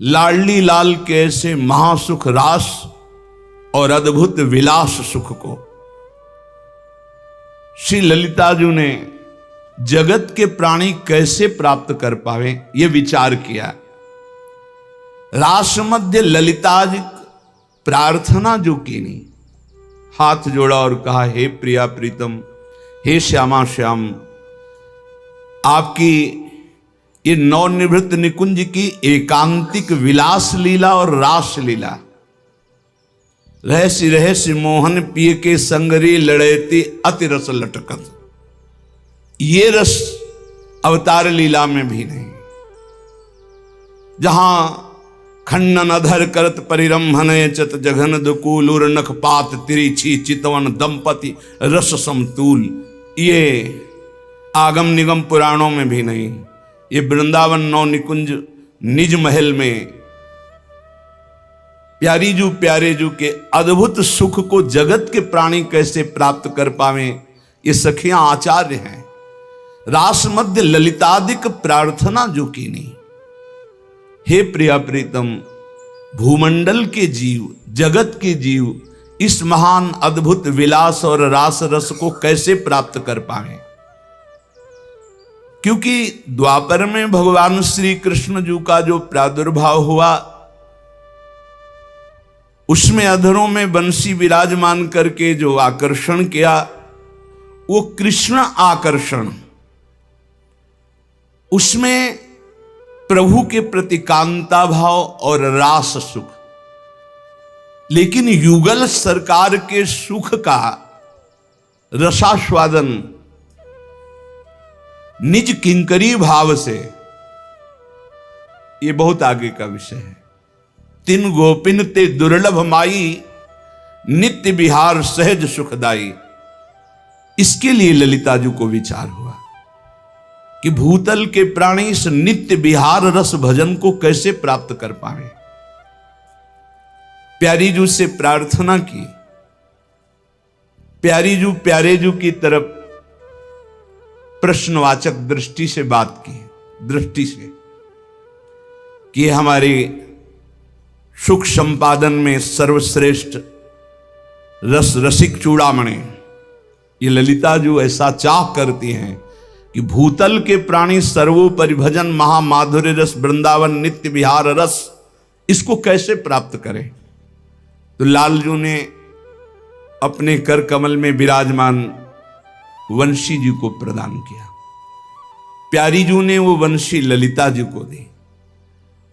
लाडली लाल के ऐसे महासुख रास और अद्भुत विलास सुख को श्री ललिताजू ने जगत के प्राणी कैसे प्राप्त कर पावे ये विचार किया। रास मध्य ललिताज प्रार्थना जो की नहीं, हाथ जोड़ा और कहा, हे प्रिया प्रीतम, हे श्यामा श्याम, आपकी ये नवनिवृत्त निकुंज की एकांतिक विलास लीला और रास लीला, रहस्य रहस्य मोहन पिय के संगरी लड़ेती अति रस लटकत, ये रस अवतार लीला में भी नहीं। जहां खंडन अधर करत परिरंभन चत जघन दुकूल उर नखपात तिरिछी चितवन दंपति रस समतूल, ये आगम निगम पुराणों में भी नहीं। ये वृंदावन नौ निकुंज निज महल में प्यारे जू के अद्भुत सुख को जगत के प्राणी कैसे प्राप्त कर पावे, ये सखियां आचार्य हैं। रास मध्य ललितादिक प्रार्थना जो की नहीं। हे प्रिया प्रीतम, भूमंडल के जीव, जगत के जीव इस महान अद्भुत विलास और रास रस को कैसे प्राप्त कर पाए, क्योंकि द्वापर में भगवान श्री कृष्ण जी का जो प्रादुर्भाव हुआ उसमें अधरों में बंसी विराजमान करके जो आकर्षण किया वो कृष्ण आकर्षण, उसमें प्रभु के प्रति कांता भाव और रास सुख। लेकिन युगल सरकार के सुख का रसास्वादन निज किंकरी भाव से, ये बहुत आगे का विषय है। तिन गोपिन ते दुर्लभ माई, नित्य विहार सहज सुखदाई। इसके लिए ललिताजू को विचार हुआ कि भूतल के प्राणी इस नित्य विहार रस भजन को कैसे प्राप्त कर पाए। प्यारीजू से प्रार्थना की, प्यारेजू की तरफ प्रश्नवाचक दृष्टि से बात की, दृष्टि से कि हमारे सुख संपादन में सर्वश्रेष्ठ रस रसिक चूड़ामणि, ये ललिताजू ऐसा चाह करती हैं कि भूतल के प्राणी सर्वोपरि भजन महामाधुर्य रस वृंदावन नित्य विहार रस, इसको कैसे प्राप्त करें। तो लालजू ने अपने कर कमल में विराजमान वंशी जी को प्रदान किया। प्यारीजू ने वो वंशी ललिताजू को दी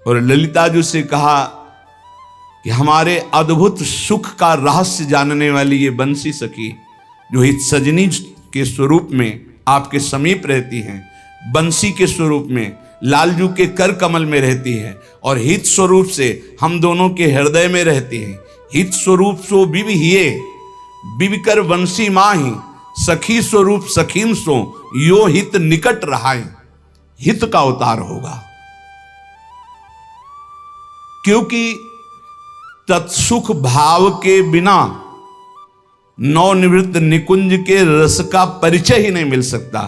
और ललिताजू से कहा कि हमारे अद्भुत सुख का रहस्य जानने वाली ये बंसी सखी जो हित सजनी के स्वरूप में आपके समीप रहती हैं, बंसी के स्वरूप में लालजू के कर कमल में रहती है और हित स्वरूप से हम दोनों के हृदय में रहती हैं। हित स्वरूप सो बिवि हिये, बिविकर वंशी माही, सखी स्वरूप सखीन सो यो हित निकट रहाए। हित का अवतार होगा, क्योंकि तत्सुख भाव के बिना नवनिवृत्त निकुंज के रस का परिचय ही नहीं मिल सकता।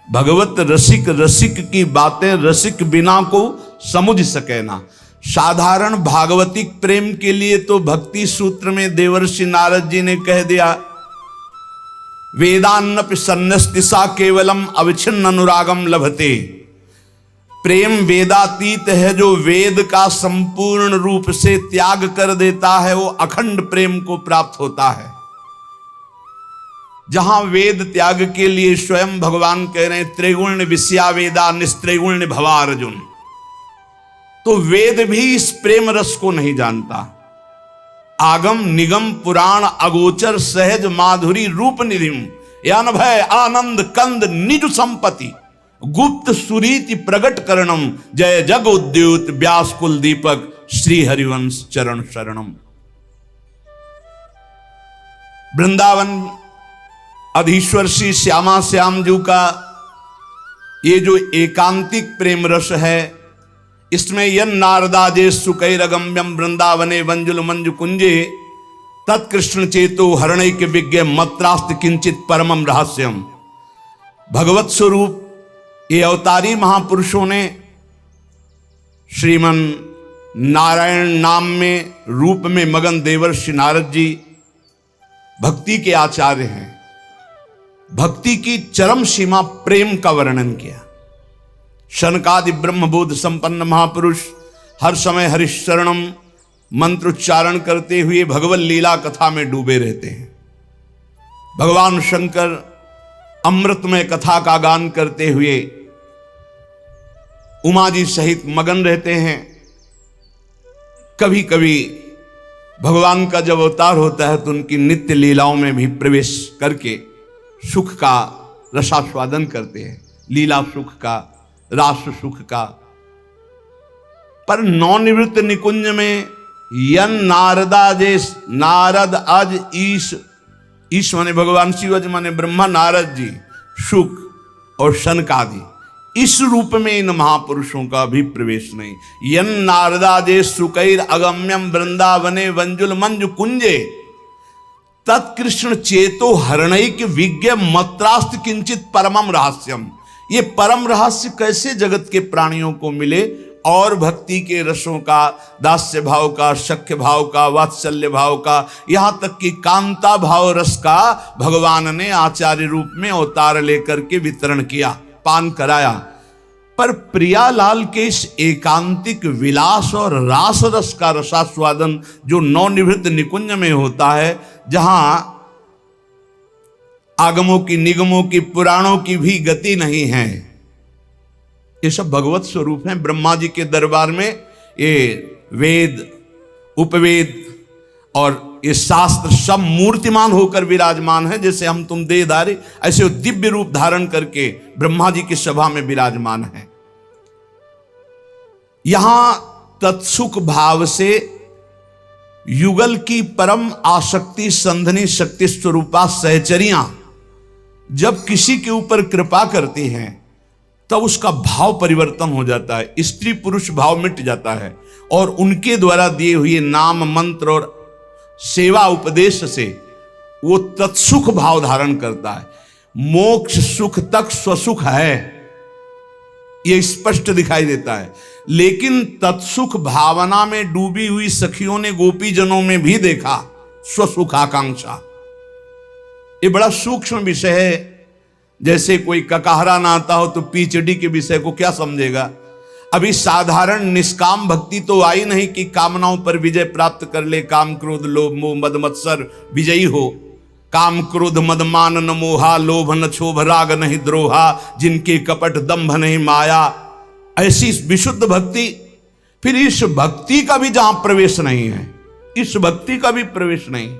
भगवत रसिक रसिक की बातें रसिक बिना को समझ सके ना। साधारण भागवतिक प्रेम के लिए तो भक्ति सूत्र में देवर्षि नारद जी ने कह दिया, वेदान्नपि सन्नस्तिसा केवलम अविच्छिन्न अनुरागम लभते। प्रेम वेदातीत है, जो वेद का संपूर्ण रूप से त्याग कर देता है वो अखंड प्रेम को प्राप्त होता है। जहां वेद त्याग के लिए स्वयं भगवान कह रहे हैं, त्रिगुण विषया वेदा निस्त्रिगुण भवा अर्जुन, तो वेद भी इस प्रेम रस को नहीं जानता। आगम निगम पुराण अगोचर सहज माधुरी रूप निधिम, यान भय आनंद कंद निज संपत्ति, गुप्त सुरीति प्रगट करणम, जय जग उद्योत व्यास कुल दीपक, श्री हरिवंश चरण शरणम। वृंदावन अधीश्वर श्री श्यामा श्याम जी का ये जो एकांतिक प्रेम रस है, इसमें यन नारदाजे सुकैरगम्यम वृंदावने वंजुल मंजु कुंजे तत्कृष्ण चेतो हरणैक विज्ञ मत्रास्त किंचित परमम रहस्यम। भगवत स्वरूप ये अवतारी महापुरुषों ने श्रीमन नारायण नाम में रूप में मगन देवर्षि नारद जी भक्ति के आचार्य हैं। भक्ति की चरम सीमा प्रेम का वर्णन किया। शनकादि ब्रह्मबोध संपन्न महापुरुष हर समय हरिशरणम मंत्रोच्चारण करते हुए भगवत लीला कथा में डूबे रहते हैं। भगवान शंकर अमृतमय कथा का गान करते हुए उमा जी सहित मगन रहते हैं। कभी कभी भगवान का जब अवतार होता है तो उनकी नित्य लीलाओं में भी प्रवेश करके सुख का रसास्वादन करते हैं, लीला सुख का, रास सुख का। पर नवनिवृत्त निकुंज में यन नारदाजेश नारद अज ईश माने भगवान शिव, अज माने ब्रह्मा, नारद जी, शुक और शनकादि, इस रूप में इन महापुरुषों का भी प्रवेश नहीं। यन नारदाजे सुकैर अगम्यम वृंदावने वंजुल मंजु कुंजे तत्कृष्ण चेतो हरणैक विज्ञ मत्रास्त किंचित परमम रहस्यम। ये परम रहस्य कैसे जगत के प्राणियों को मिले और भक्ति के रसों का, दास्य भाव का, सख्य भाव का, वात्सल्य भाव का, यहां तक कि कांता भाव रस का भगवान ने आचार्य रूप में अवतार लेकर के वितरण किया, पान कराया। पर प्रियालाल के इस एकांतिक विलास और रास रस का रसास्वादन जो नवनिवृत्त निकुंज में होता है, जहां आगमों की, निगमों की, पुराणों की भी गति नहीं है, ये सब भगवत स्वरूप हैं। ब्रह्मा जी के दरबार में ये वेद, उपवेद और ये शास्त्र सब मूर्तिमान होकर विराजमान है। जैसे हम तुम देहधारी, ऐसे दिव्य रूप धारण करके ब्रह्मा जी की सभा में विराजमान है। यहां तत्सुख भाव से युगल की परम आसक्ति संधनी शक्ति स्वरूपा सहचरियां जब किसी के ऊपर कृपा करती हैं तब उसका भाव परिवर्तन हो जाता है, स्त्री पुरुष भाव मिट जाता है और उनके द्वारा दिए हुए नाम मंत्र और सेवा उपदेश से वो तत्सुख भाव धारण करता है। मोक्ष सुख तक स्वसुख है, ये स्पष्ट दिखाई देता है। लेकिन तत्सुख भावना में डूबी हुई सखियों ने गोपीजनों में भी देखा स्वसुख आकांक्षा। ये बड़ा सूक्ष्म विषय है। जैसे कोई ककाहरा ना आता हो तो पीचडी के विषय को क्या समझेगा। अभी साधारण निष्काम भक्ति तो आई नहीं कि कामनाओं पर विजय प्राप्त कर ले, काम क्रोध लोभ मोह मद मत्सर विजयी हो। काम क्रोध मद मान न मोहा, लोभ न क्षोभ राग नहीं द्रोहा, जिनके कपट दंभ नहीं माया, ऐसी विशुद्ध भक्ति। फिर इस भक्ति का भी जहां प्रवेश नहीं है, इस भक्ति का भी प्रवेश नहीं,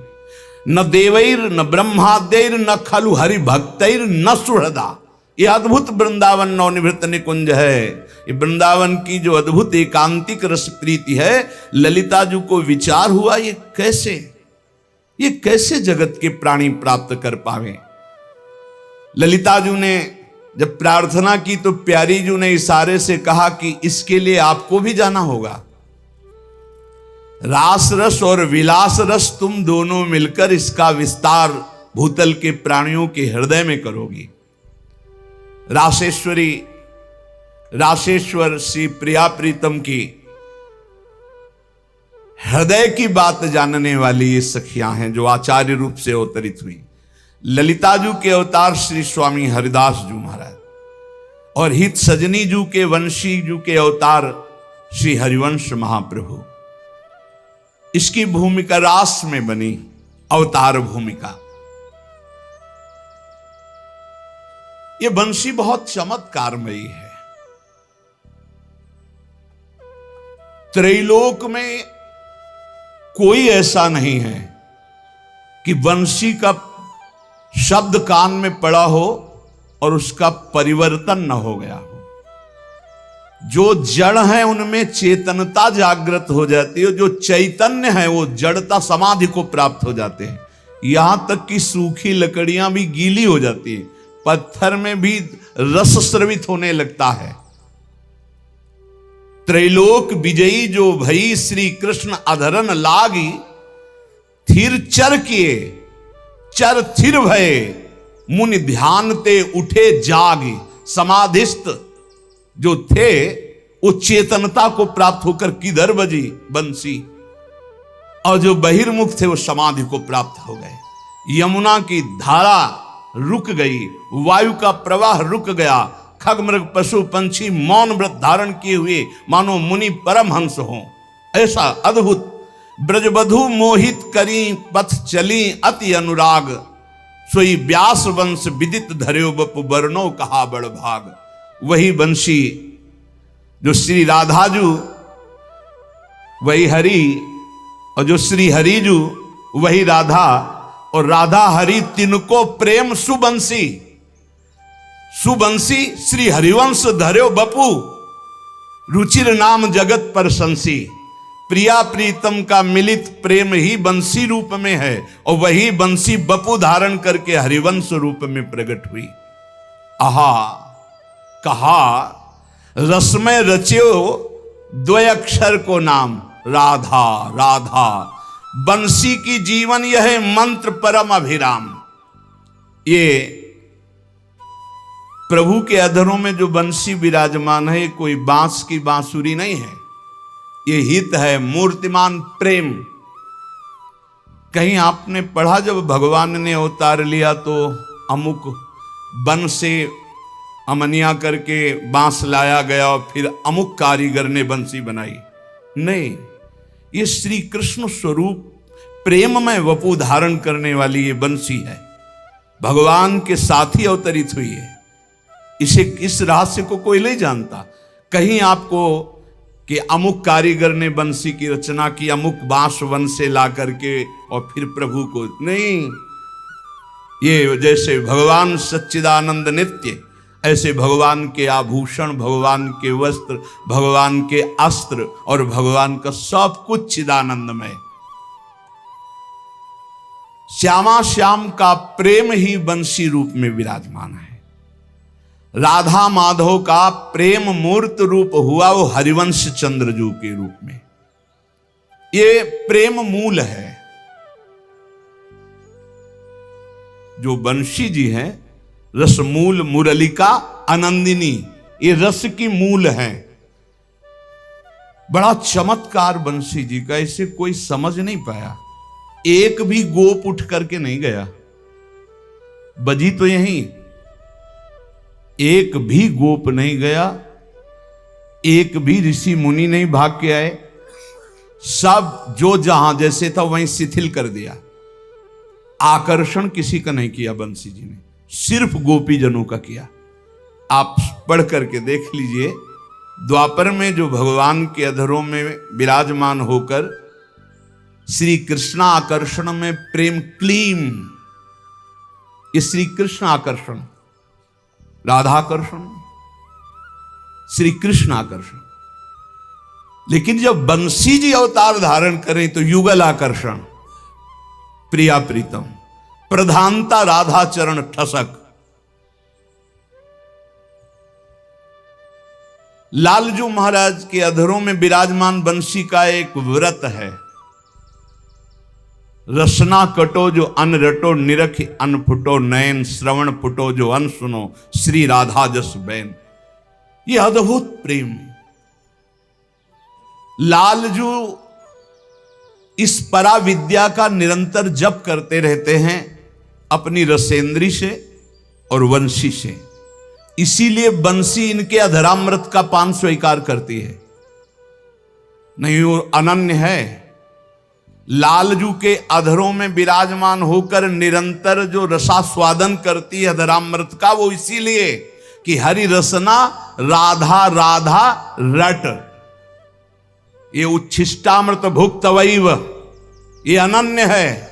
न देवैर न ब्रह्मादैर न खलु हरि भक्तैर न सुहृदा। ये अद्भुत वृंदावन नवनिवृत्त निकुंज है। ये वृंदावन की जो अद्भुत एकांतिक रस प्रीति है, ललिता जी को विचार हुआ ये कैसे जगत के प्राणी प्राप्त कर पावे। ललिता जी ने जब प्रार्थना की तो प्यारी जी ने इशारे से कहा कि इसके लिए आपको भी जाना होगा। रास रस और विलास रस तुम दोनों मिलकर इसका विस्तार भूतल के प्राणियों के हृदय में करोगी। रासेश्वर श्री प्रिया प्रीतम की हृदय की बात जानने वाली ये सखियां हैं जो आचार्य रूप से अवतरित हुई। ललिता जू के अवतार श्री स्वामी हरिदास जू महाराज और हित सजनी जू के वंशी जू के अवतार श्री हरिवंश महाप्रभु। इसकी भूमिका रास में बनी अवतार भूमिका। ये बंशी बहुत चमत्कारमयी है। त्रैलोक में कोई ऐसा नहीं है कि बंशी का शब्द कान में पड़ा हो और उसका परिवर्तन न हो गया हो। जो जड़ है उनमें चेतनता जागृत हो जाती है, जो चैतन्य है वो जड़ता समाधि को प्राप्त हो जाते हैं। यहां तक कि सूखी लकड़ियां भी गीली हो जाती है, पत्थर में भी रस स्रवित होने लगता है। त्रैलोक विजयी जो भई श्री कृष्ण अधरन लागी, थिर चर किए चर थिर भये, मुनि ध्यान ते उठे जागी। समाधिस्थ जो थे वो चेतनता को प्राप्त होकर किधर बजी बंसी, और जो बहिर्मुख थे वो समाधि को प्राप्त हो गए। यमुना की धारा रुक गई, वायु का प्रवाह रुक गया, खग मृग पशु पंछी मौन व्रत धारण किए हुए मानो मुनि परमहंस हों। ऐसा अद्भुत ब्रजबधु मोहित करी पथ चली अति अनुराग, सोई व्यास वंश विदित धर्यो बपु बरनो कहा बड़ भाग। वही बंशी जो श्री राधाजू, वही हरि, और जो श्री हरिजू वही राधा, और राधा हरि तिनको प्रेम सुबंसी। सुबंसी श्री हरिवंश धर्यो बपू, रुचिर नाम जगत पर संसी। प्रिया प्रीतम का मिलित प्रेम ही बंसी रूप में है, और वही बंसी बपू धारण करके हरिवंश रूप में प्रकट हुई। आहा, कहा रसमय रच्यो द्वय अक्षर को नाम, राधा राधा। बंसी की जीवन यह मंत्र परम अभिराम। ये प्रभु के अधरों में जो बंसी विराजमान है, कोई बांस की बांसुरी नहीं है, ये हित है मूर्तिमान प्रेम। कहीं आपने पढ़ा जब भगवान ने अवतार लिया तो अमुक वन से अमनिया करके बांस लाया गया और फिर अमुक कारीगर ने बंसी बनाई? नहीं, ये श्री कृष्ण स्वरूप प्रेम में वपु धारण करने वाली ये बंसी है, भगवान के साथ ही अवतरित हुई है। इसे इस रहस्य को कोई नहीं जानता। कहीं आपको कि अमुक कारीगर ने बंसी की रचना की, अमुक बांस वन से ला करके और फिर प्रभु को, नहीं। ये जैसे भगवान सच्चिदानंद नित्य, ऐसे भगवान के आभूषण, भगवान के वस्त्र, भगवान के अस्त्र और भगवान का सब कुछ चिदानंदमय। श्यामा श्याम का प्रेम ही बंसी रूप में विराजमान है। राधा माधव का प्रेम मूर्त रूप हुआ वो हरिवंश चंद्रजू के रूप में। ये प्रेम मूल है। जो बंशी जी हैं, रस मूल मुरलिका आनंदिनी, ये रस की मूल है। बड़ा चमत्कार बंशी जी का, इसे कोई समझ नहीं पाया। एक भी गोप उठ करके नहीं गया, बजी तो यहीं, एक भी गोप नहीं गया, एक भी ऋषि मुनि नहीं भाग के आए। सब जो जहां जैसे था वहीं शिथिल कर दिया। आकर्षण किसी का नहीं किया बंसी जी ने, सिर्फ गोपी जनों का किया। आप पढ़ करके देख लीजिए, द्वापर में जो भगवान के अधरों में विराजमान होकर श्री कृष्ण आकर्षण में प्रेम क्लीम, ये श्री कृष्ण आकर्षण, राधाकर्षण, श्री कृष्ण आकर्षण। लेकिन जब बंसी जी अवतार धारण करें तो युगल आकर्षण, प्रिया प्रीतम, प्रधानता राधा चरण ठसक। लालजू महाराज के अधरों में विराजमान बंसी का एक व्रत है, रसना कटो जो अन रटो, निरख अन फुटो नयन, श्रवण फुटो जो अन सुनो, श्री राधा जस बैन। ये अद्भुत प्रेम। लालजू इस परा विद्या का निरंतर जप करते रहते हैं अपनी रसेंद्री से और वंशी से। इसीलिए बंसी इनके अधरामृत का पान स्वीकार करती है। नहीं, वो अनन्य है। लालजू के अधरों में विराजमान होकर निरंतर जो रसास्वादन करती है अधरामृत का, वो इसीलिए कि हरि रसना राधा राधा रट, ये उच्छिष्टामृत भुक्त वैव, ये अनन्य है।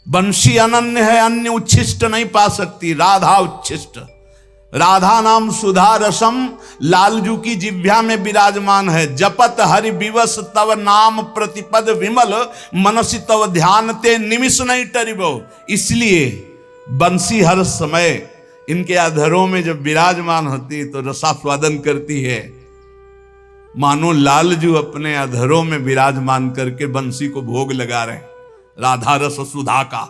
बंशी अनन्य है, अन्य उच्छिष्ट नहीं पा सकती, राधा उच्छिष्ट। राधा नाम सुधा रसम लालजू की जिह्वा में विराजमान है। जपत हरि विवश तव नाम प्रतिपद विमल, मनसि तव ध्यान ते निमिष नहीं टरिबो। इसलिए बंसी हर समय इनके अधरों में जब विराजमान होती तो रसास्वादन करती है, मानो लालजू अपने अधरों में विराजमान करके बंसी को भोग लगा रहे, राधा रस सुधा का।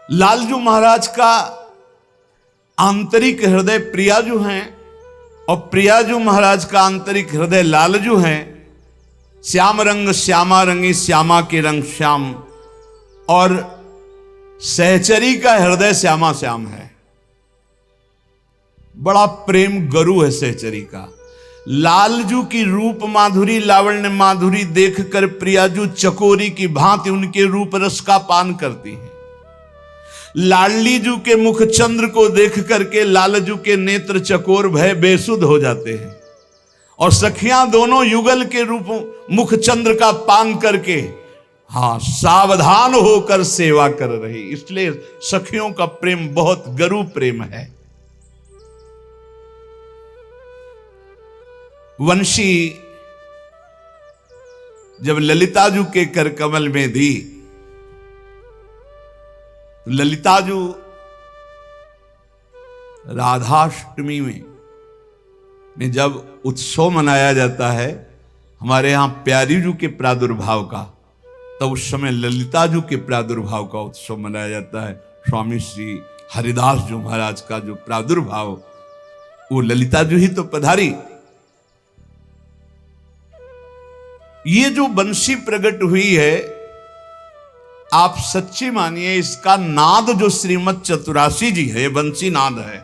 लालजू महाराज का आंतरिक हृदय प्रिया जो हैं और प्रियाजू महाराज का आंतरिक हृदय लालजू है। श्याम रंग श्यामा रंगी, श्यामा के रंग श्याम। और सहचरी का हृदय श्यामा श्याम है। बड़ा प्रेम गरु है सहचरी का। लालजू की रूप माधुरी, लावण्य माधुरी देखकर प्रियाजू चकोरी की भांति उनके रूप रस का पान करती है। लाडलीजू के मुख चंद्र को देख करके लालजू के नेत्र चकोर भय बेसुध हो जाते हैं। और सखियां दोनों युगल के रूप मुख चंद्र का पान करके सावधान होकर सेवा कर रही। इसलिए सखियों का प्रेम बहुत गरु प्रेम है। वंशी जब ललिताजू के कर कमल में दी, ललिताजू राधाष्टमी में जब उत्सव मनाया जाता है हमारे यहां प्यारीजू के प्रादुर्भाव का, तब उस समय ललिताजू के प्रादुर्भाव का उत्सव मनाया जाता है। स्वामी श्री हरिदास जी महाराज का जो प्रादुर्भाव, वो ललिताजू ही तो पधारी। ये जो बंसी प्रकट हुई है, आप सच्ची मानिए, इसका नाद जो श्रीमद चतुरासी जी है, ये बंसी नाद है।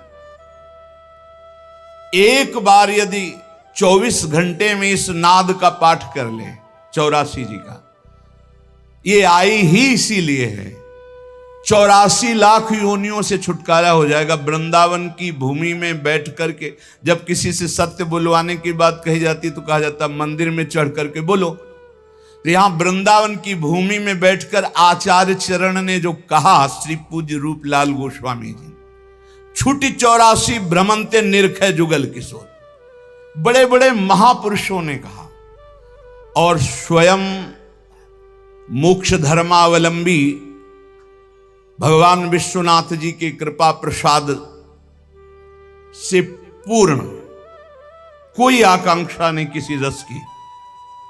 एक बार यदि 24 घंटे में इस नाद का पाठ कर ले, चौरासी जी का, ये आई ही इसीलिए है। 84 लाख योनियों से छुटकारा हो जाएगा। वृंदावन की भूमि में बैठ करके जब किसी से सत्य बुलवाने की बात कही जाती तो कहा जाता मंदिर में चढ़ करके बोलो। तो यहां वृंदावन की भूमि में बैठकर आचार्य चरण ने जो कहा, श्री पूज्य रूपलाल गोस्वामी जी, छुटी 84 भ्रमंते निरखे जुगल किशोर, बड़े बड़े महापुरुषों ने कहा। और स्वयं मोक्ष धर्मावलंबी भगवान विश्वनाथ जी के कृपा प्रसाद से पूर्ण, कोई आकांक्षा नहीं किसी रस की,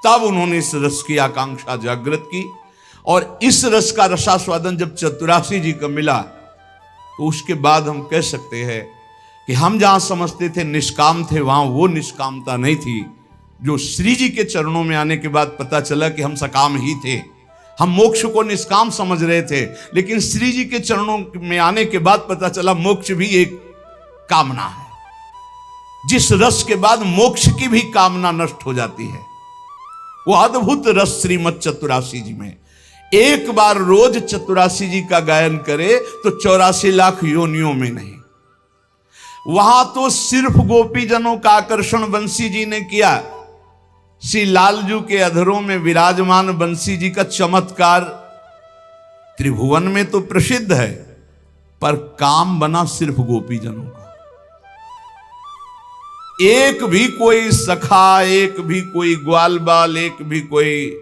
तब उन्होंने इस रस की आकांक्षा जागृत की। और इस रस का रसास्वादन जब चतुरासी जी को मिला, तो उसके बाद हम कह सकते हैं कि हम जहां समझते थे निष्काम थे, वहां वो निष्कामता नहीं थी जो श्री जी के चरणों में आने के बाद पता चला कि हम सकाम ही थे। हम मोक्ष को निष्काम समझ रहे थे, लेकिन श्री जी के चरणों में आने के बाद पता चला मोक्ष भी एक कामना है। जिस रस के बाद मोक्ष की भी कामना नष्ट हो जाती है, वो अद्भुत रस श्रीमद चतुरासी जी में। एक बार रोज चतुरासी जी का गायन करे तो 84 लाख योनियों में नहीं। वहां तो सिर्फ गोपीजनों का आकर्षण बंसी जी ने किया। श्री लालजू के अधरों में विराजमान बंसी जी का चमत्कार त्रिभुवन में तो प्रसिद्ध है, पर काम बना सिर्फ गोपीजनों का। एक भी कोई सखा, एक भी कोई ग्वाल बाल, एक भी कोई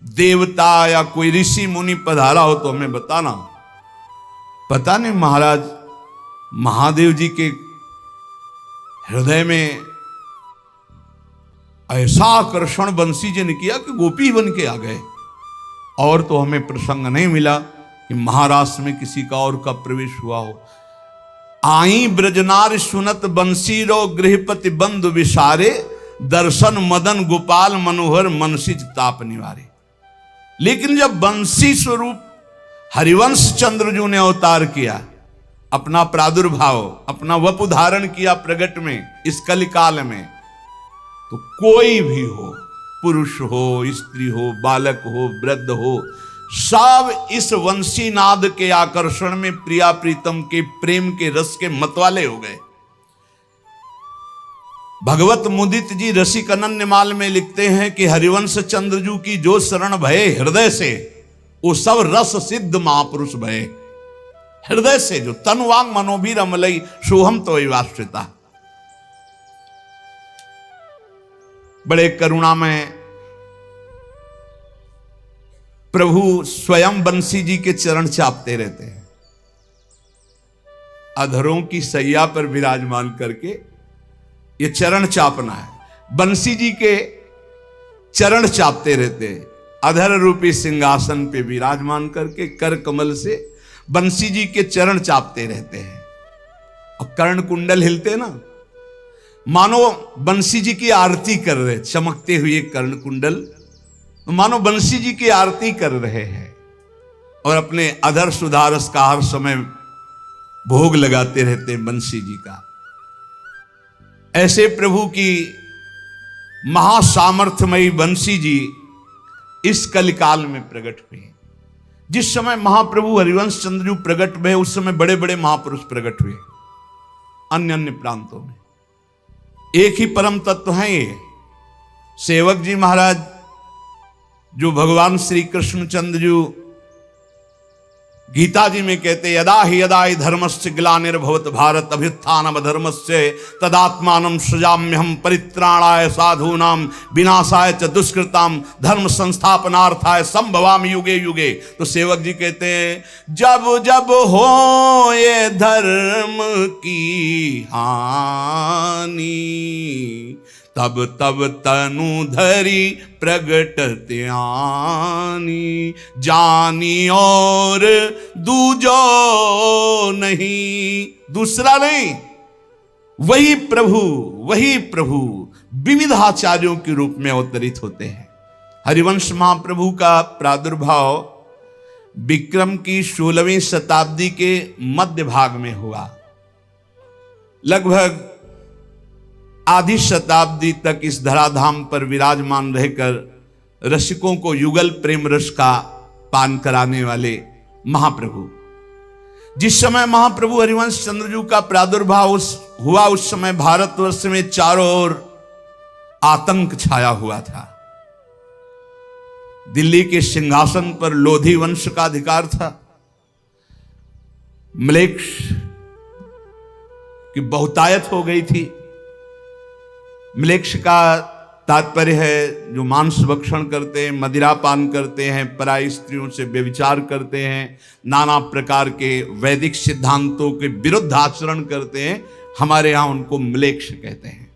देवता या कोई ऋषि मुनि पधारा हो तो हमें बताना। पता नहीं महाराज महादेव जी के हृदय में ऐसा आकर्षण बंसी जी ने किया कि गोपी बन के आ गए। और तो हमें प्रसंग नहीं मिला कि महाराष्ट्र में किसी का और का प्रवेश हुआ हो। आई ब्रजनार सुनत बंसी रो गृहपति बंधु विसारे, दर्शन मदन गोपाल मनोहर मनसिज ताप निवारे। लेकिन जब बंसी स्वरूप हरिवंश चंद्रजू ने अवतार किया, अपना प्रादुर्भाव, अपना वपु धारण किया प्रगट में इस कलिकाल में, तो कोई भी हो, पुरुष हो, स्त्री हो, बालक हो, वृद्ध हो, सब इस वंशी नाद के आकर्षण में प्रिया प्रीतम के प्रेम के रस के मतवाले हो गए। भगवत मुदित जी रसिक अनन्यमाल में लिखते हैं कि हरिवंश चंद्रजू की जो शरण भये हृदय से, वो सब रस सिद्ध महापुरुष भये। हृदय से जो तन वांग मनोभी रमलई सोहम तो वाश्रिता। बड़े करुणा में प्रभु स्वयं बंसी जी के चरण चापते रहते हैं। अधरों की सैया पर विराजमान करके ये चरण चापना है। बंसी जी के चरण चापते रहते हैं। अधर रूपी सिंहासन पे विराजमान करके कर कमल से बंसी जी के चरण चापते रहते हैं। और कर्ण कुंडल हिलते ना, मानो बंसी जी की आरती कर रहे, चमकते हुए कर्ण कुंडल, मानो बंसी जी की आरती कर रहे हैं और अपने अधर सुधारस का हर समय भोग लगाते रहते हैं बंसी जी का। ऐसे प्रभु की महासामर्थ्यमयी बंसी जी इस कलिकाल में प्रकट हुए। जिस समय महाप्रभु हरिवंश चंद्र जी प्रकट हुए उस समय बड़े बड़े महापुरुष प्रकट हुए अन्य अन्य प्रांतों में। एक ही परम तत्व है ये। सेवक जी महाराज जो भगवान श्री कृष्णचंद्र जी गीता जी में कहते यदा ही धर्मस्य ग्लानिर्भवत भारत अभ्युत्थानम धर्मस्य तदात्मानं सृजाम्यहं परित्राणाय साधूनां विनाशाय च दुष्कृतां धर्म संस्थापनार्थाय संभवामि युगे युगे। तो सेवक जी कहते हैं जब जब हो ये धर्म की हानि तब तब तनु धरी प्रगटत आनी जानी और दूजो नहीं, दूसरा नहीं, वही प्रभु विविधाचार्यों के रूप में अवतरित होते हैं। हरिवंश महाप्रभु का प्रादुर्भाव विक्रम की 16वीं शताब्दी के मध्य भाग में हुआ। लगभग आधी शताब्दी तक इस धराधाम पर विराजमान रहकर रसिकों को युगल प्रेम रस का पान कराने वाले महाप्रभु। जिस समय महाप्रभु हरिवंश चंद्रजू का प्रादुर्भाव हुआ उस समय भारतवर्ष में चारों ओर आतंक छाया हुआ था। दिल्ली के सिंहासन पर लोधी वंश का अधिकार था। म्लेच्छ की बहुतायत हो गई थी। म्लेच्छ का तात्पर्य है जो मांस भक्षण करते हैं, मदिरा पान करते हैं, पराई स्त्रियों से व्यभिचार करते हैं, नाना प्रकार के वैदिक सिद्धांतों के विरुद्ध आचरण करते हैं। हमारे यहां उनको म्लेच्छ कहते हैं।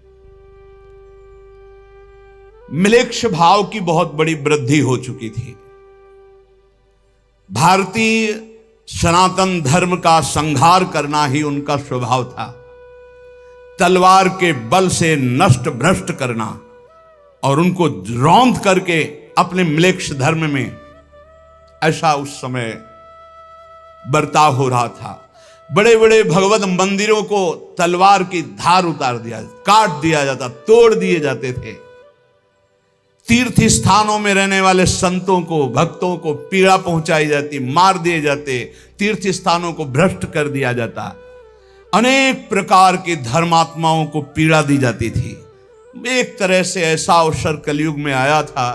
म्लेच्छ भाव की बहुत बड़ी वृद्धि हो चुकी थी। भारतीय सनातन धर्म का संहार करना ही उनका स्वभाव था। तलवार के बल से नष्ट भ्रष्ट करना और उनको रौंद करके अपने म्लेच्छ धर्म में, ऐसा उस समय बर्ताव हो रहा था। बड़े बड़े भगवत मंदिरों को तलवार की धार उतार दिया, काट दिया जाता, तोड़ दिए जाते थे। तीर्थ स्थानों में रहने वाले संतों को, भक्तों को पीड़ा पहुंचाई जाती, मार दिए जाते, तीर्थ स्थानों को भ्रष्ट कर दिया जाता। अनेक प्रकार के धर्मात्माओं को पीड़ा दी जाती थी। एक तरह से ऐसा अवसर कलयुग में आया था।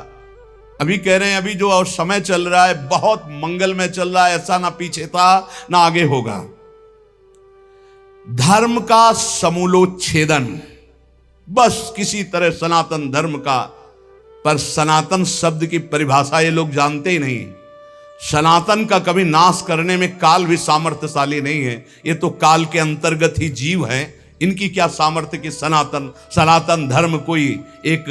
अभी कह रहे हैं अभी जो समय चल रहा है बहुत मंगल में चल रहा है, ऐसा ना पीछे था ना आगे होगा। धर्म का समूलोच्छेदन, बस किसी तरह सनातन धर्म का, पर सनातन शब्द की परिभाषा ये लोग जानते ही नहीं। सनातन का कभी नाश करने में काल भी सामर्थ्यशाली नहीं है। ये तो काल के अंतर्गत ही जीव है। इनकी क्या सामर्थ्य कि सनातन धर्म कोई एक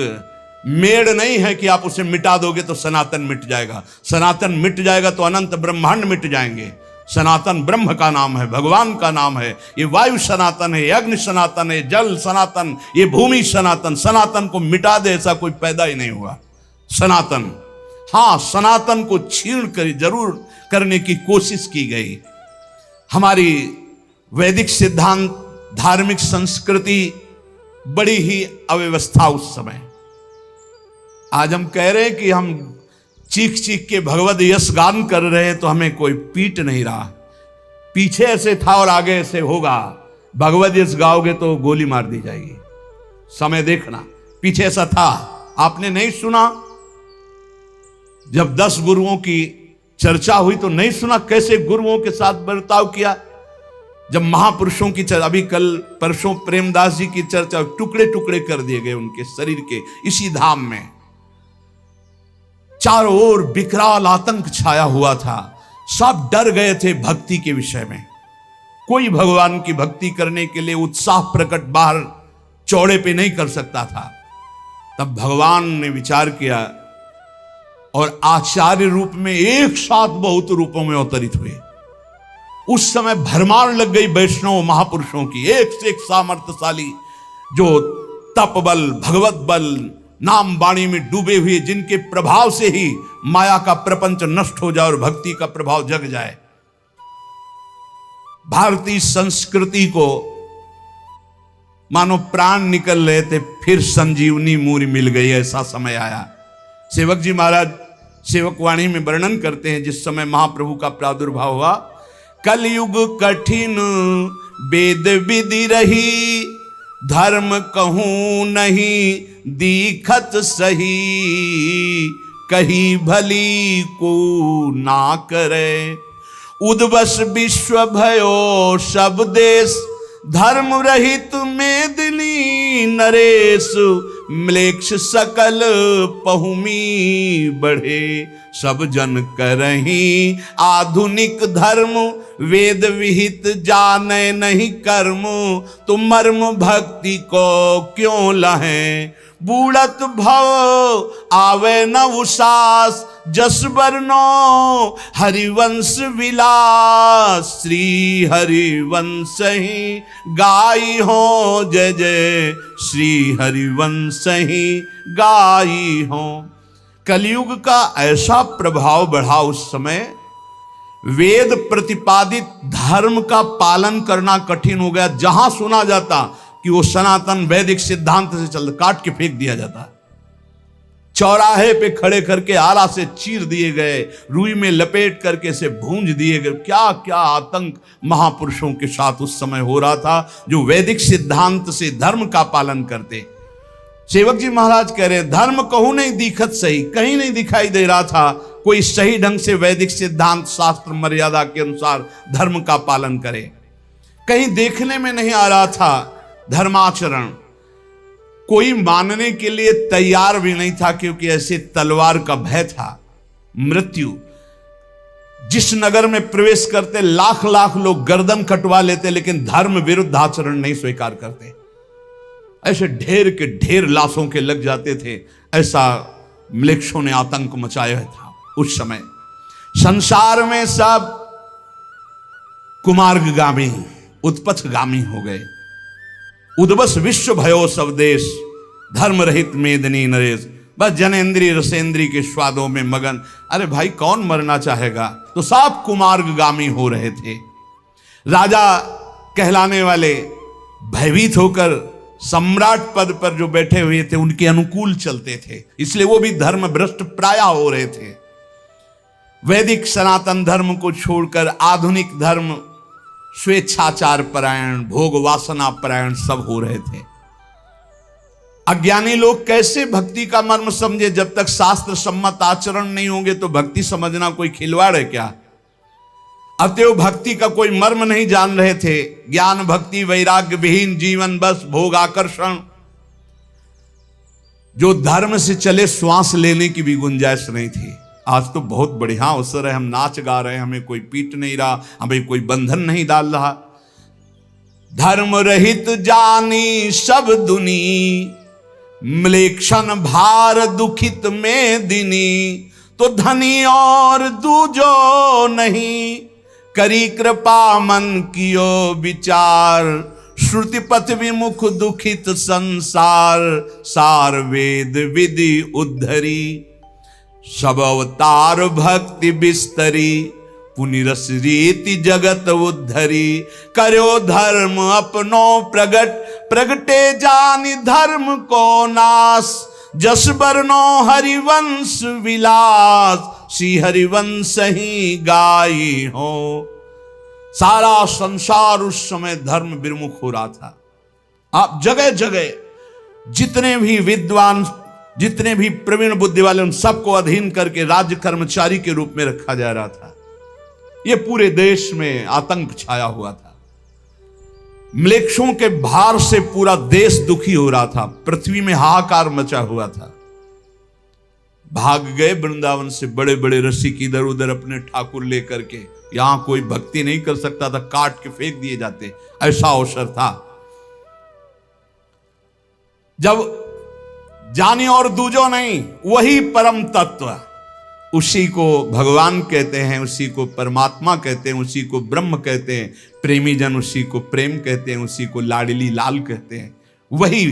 मेड़ नहीं है कि आप उसे मिटा दोगे तो सनातन मिट जाएगा। सनातन मिट जाएगा तो अनंत ब्रह्मांड मिट जाएंगे। सनातन ब्रह्म का नाम है, भगवान का नाम है। ये वायु सनातन है, अग्नि सनातन है, जल सनातन, ये भूमि सनातन। सनातन को मिटा दे ऐसा कोई पैदा ही नहीं हुआ। सनातन, हाँ, सनातन को छीण कर जरूर करने की कोशिश की गई। हमारी वैदिक सिद्धांत, धार्मिक संस्कृति बड़ी ही अव्यवस्था उस समय। आज हम कह रहे हैं कि हम चीख चीख के भगवत यश गान कर रहे हैं तो हमें कोई पीट नहीं रहा। पीछे ऐसे था और आगे ऐसे होगा। भगवत यश गाओगे तो गोली मार दी जाएगी। समय देखना, पीछे ऐसा था। आपने नहीं सुना जब 10 गुरुओं की चर्चा हुई तो नहीं सुना कैसे गुरुओं के साथ बर्ताव किया। जब महापुरुषों की चर्चा, अभी कल परसों प्रेमदास जी की चर्चा, टुकड़े टुकड़े कर दिए गए उनके शरीर के इसी धाम में। चारों ओर विकराल आतंक छाया हुआ था। सब डर गए थे भक्ति के विषय में। कोई भगवान की भक्ति करने के लिए उत्साह प्रकट बाहर चौड़े पे नहीं कर सकता था। तब भगवान ने विचार किया और आचार्य रूप में एक साथ बहुत रूपों में अवतरित हुए। उस समय भरमार लग गई वैष्णव महापुरुषों की, एक से एक सामर्थ्यशाली जो तप बल, भगवत बल, नाम वाणी में डूबे हुए, जिनके प्रभाव से ही माया का प्रपंच नष्ट हो जाए और भक्ति का प्रभाव जग जाए। भारतीय संस्कृति को मानो प्राण निकल रहे थे, फिर संजीवनी मूरी मिल गई, ऐसा समय आया। सेवक जी महाराज सेवक वाणी में वर्णन करते हैं, जिस समय महाप्रभु का प्रादुर्भाव हुआ, कलयुग कठिन वेद विधि रही, धर्म कहूं नहीं दीखत सही, कही भली को ना करे, उद्वस विश्व भयो सब देश, धर्म रहित मेदिनी नरेश, म्लेच्छ सकल पहुमी बढ़े, सब जन करही आधुनिक धर्म, वेद विहित जाने नहीं कर्म, तुम मर्म भक्ति को क्यों लहें, बूढ़त भव आवे न उसास, जस बरनो हरिवंश विलास, श्री हरिवंश ही गाई हो, जय जय श्री हरिवंश ही गाई हो। कलयुग का ऐसा प्रभाव बढ़ा उस समय, वेद प्रतिपादित धर्म का पालन करना कठिन हो गया। जहां सुना जाता कि वो सनातन वैदिक सिद्धांत से चलता, काट के फेंक दिया जाता, चौराहे पे खड़े करके आला से चीर दिए गए, रुई में लपेट करके से भूंज दिए गए। क्या क्या आतंक महापुरुषों के साथ उस समय हो रहा था, जो वैदिक सिद्धांत से धर्म का पालन करते। सेवक जी महाराज कह रहे, धर्म कहूं नहीं दिखत सही, कहीं नहीं दिखाई दे रहा था कोई सही ढंग से वैदिक सिद्धांत शास्त्र मर्यादा के अनुसार धर्म का पालन करे, कहीं देखने में नहीं आ रहा था धर्माचरण। कोई मानने के लिए तैयार भी नहीं था, क्योंकि ऐसे तलवार का भय था। मृत्यु जिस नगर में प्रवेश करते लाख लाख लोग गर्दन कटवा लेते, लेकिन धर्म विरुद्ध आचरण नहीं स्वीकार करते। ऐसे ढेर के ढेर लाशों के लग जाते थे। ऐसा म्लेच्छों ने आतंक मचाया था उस समय। संसार में सब कुमार्गगामी, उत्पथगामी हो गए। उद्वस विश्व भयो सब देश, धर्म रहित मेदिनी नरेश, बस जनेन्द्रीय रसेंद्री के स्वादों में मगन। अरे भाई, कौन मरना चाहेगा? तो सब कुमार्गगामी हो रहे थे। राजा कहलाने वाले भयभीत होकर सम्राट पद पर जो बैठे हुए थे उनके अनुकूल चलते थे, इसलिए वो भी धर्म भ्रष्ट प्राय हो रहे थे। वैदिक सनातन धर्म को छोड़कर आधुनिक धर्म, स्वेच्छाचार परायण, भोग वासना परायण सब हो रहे थे। अज्ञानी लोग कैसे भक्ति का मर्म समझे? जब तक शास्त्र सम्मत आचरण नहीं होंगे तो भक्ति समझना कोई खिलवाड़ है क्या? अतएव भक्ति का कोई मर्म नहीं जान रहे थे। ज्ञान भक्ति वैराग्य विहीन जीवन, बस भोग आकर्षण। जो धर्म से चले श्वास लेने की भी गुंजाइश नहीं थी। आज तो बहुत बढ़िया अवसर है, हम नाच गा रहे हैं, हमें कोई पीट नहीं रहा, हमें कोई बंधन नहीं डाल रहा। धर्म रहित जानी सब दुनी, म्लेच्छन भार दुखित में दिनी, तो धनी और दूजो नहीं, करी कृपा मन कियो विचार, श्रुति पथ विमुख दुखित संसार, सार वेद विधि उद्धरी, सब अवतार भक्ति बिस्तरी, पुनिरस रीति जगत उद्धरी, करो धर्म अपनो प्रगट, प्रगटे जानि धर्म को नाश, जस बरनो हरिवंश विलास, श्री हरिवंश ही गाई हो। सारा संसार उस समय धर्म विमुख हो रहा था। आप जगह जगह जितने भी विद्वान, जितने भी प्रवीण बुद्धि वाले, उन सबको अधीन करके राज्य कर्मचारी के रूप में रखा जा रहा था। यह पूरे देश में आतंक छाया हुआ था। म्लेच्छों के भार से पूरा देश दुखी हो रहा था। पृथ्वी में हाहाकार मचा हुआ था। भाग गए वृंदावन से बड़े बड़े रसिक इधर उधर अपने ठाकुर लेकर के। यहां कोई भक्ति नहीं कर सकता था, काट के फेंक दिए जाते, ऐसा अवसर था। जब जानी और दूजो नहीं, वही परम तत्व, उसी को भगवान कहते हैं, उसी को परमात्मा कहते हैं, उसी को ब्रह्म कहते हैं। प्रेमी जन उसी को प्रेम कहते हैं, उसी को लाडली लाल कहते हैं। वही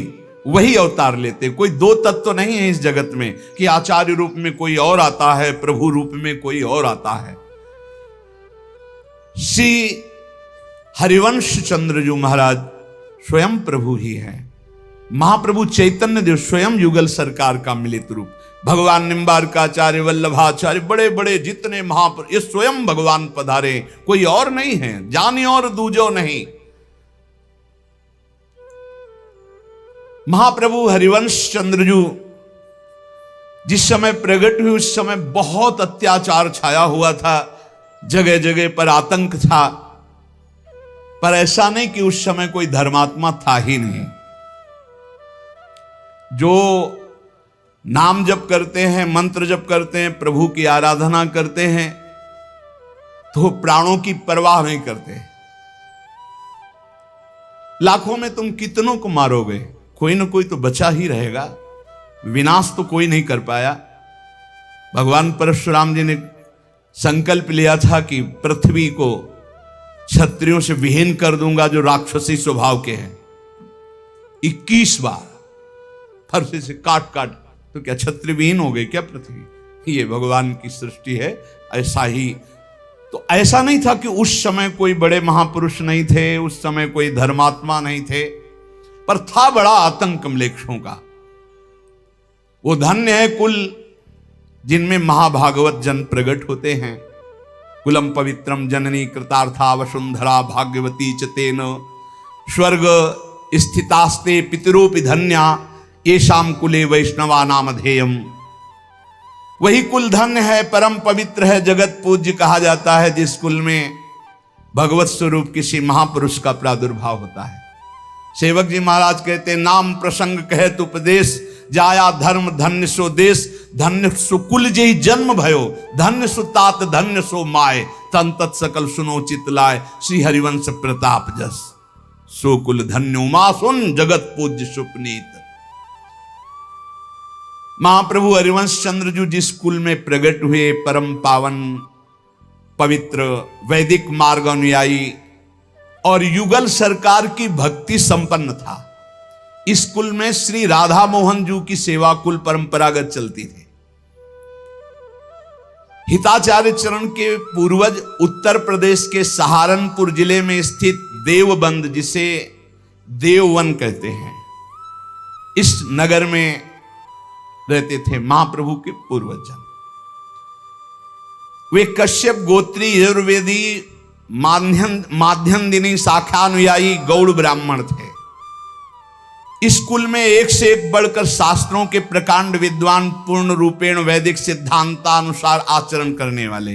वही अवतार लेते। कोई दो तत्व तो नहीं है इस जगत में कि आचार्य रूप में कोई और आता है, प्रभु रूप में कोई और आता है। श्री हरिवंश चंद्रजू महाराज स्वयं प्रभु ही है। महाप्रभु चैतन्य देव स्वयं युगल सरकार का मिलित रूप, भगवान निम्बारकाचार्य, वल्लभाचार्य, बड़े बड़े जितने महापुरुष, ये स्वयं भगवान पधारे, कोई और नहीं है, जाने और दूजो नहीं। महाप्रभु हरिवंश चंद्रजू जिस समय प्रकट हुए उस समय बहुत अत्याचार छाया हुआ था, जगह जगह पर आतंक था, पर ऐसा नहीं कि उस समय कोई धर्मात्मा था ही नहीं। जो नाम जप करते हैं, मंत्र जप करते हैं, प्रभु की आराधना करते हैं, तो प्राणों की परवाह नहीं करते। लाखों में तुम कितनों को मारोगे, कोई ना कोई तो बचा ही रहेगा। विनाश तो कोई नहीं कर पाया। भगवान परशुराम जी ने संकल्प लिया था कि पृथ्वी को क्षत्रियों से विहीन कर दूंगा जो राक्षसी स्वभाव के हैं। 21 बार फरसे से काट काट, तो क्या क्षत्रिय विहीन हो गई क्या पृथ्वी? ये भगवान की सृष्टि है। ऐसा ही तो ऐसा नहीं था कि उस समय कोई बड़े महापुरुष नहीं थे, उस समय कोई धर्मात्मा नहीं थे, पर था बड़ा आतंक म्लेच्छों का। वो धन्य है कुल जिनमें महाभागवत जन प्रकट होते हैं। कुलम पवित्रम जननी कृतार्था वसुंधरा भाग्यवती च तेन स्वर्ग स्थितास्ते पितरोपि धन्या येषाम कुले वैष्णवा नाम धेयम। वही कुल धन्य है, परम पवित्र है, जगत पूज्य कहा जाता है, जिस कुल में भगवत स्वरूप किसी महापुरुष का प्रादुर्भाव होता है। सेवक जी महाराज कहते, नाम प्रसंग कहत उपदेश, जाया धर्म धन्य सो देश, धन्य सो कुल जय जन्म भयो, धन्य सो तात धन्य सो माय, तन तत् सकल सुनो चित लाय, श्री हरिवंश प्रताप जस, सो कुल धन्य उमा सुन जगत पूज्य सुपनीत। महाप्रभु हरिवंश चंद्रजू जिस कुल में प्रकट हुए, परम पावन पवित्र वैदिक मार्ग अनुयायी और युगल सरकार की भक्ति संपन्न था। इस कुल में श्री राधा मोहन जी की सेवा कुल परंपरागत चलती थी। हिताचार्य चरण के पूर्वज उत्तर प्रदेश के सहारनपुर जिले में स्थित देवबंद, जिसे देववन कहते हैं, इस नगर में रहते थे महाप्रभु के पूर्वज जन। वे कश्यप गोत्री यजुर्वेदी माध्यन्दिनी शाखानुयायी गौड़ ब्राह्मण थे। इस कुल में एक से एक बढ़कर शास्त्रों के प्रकांड विद्वान, पूर्ण रूपेण वैदिक सिद्धांतानुसार आचरण करने वाले।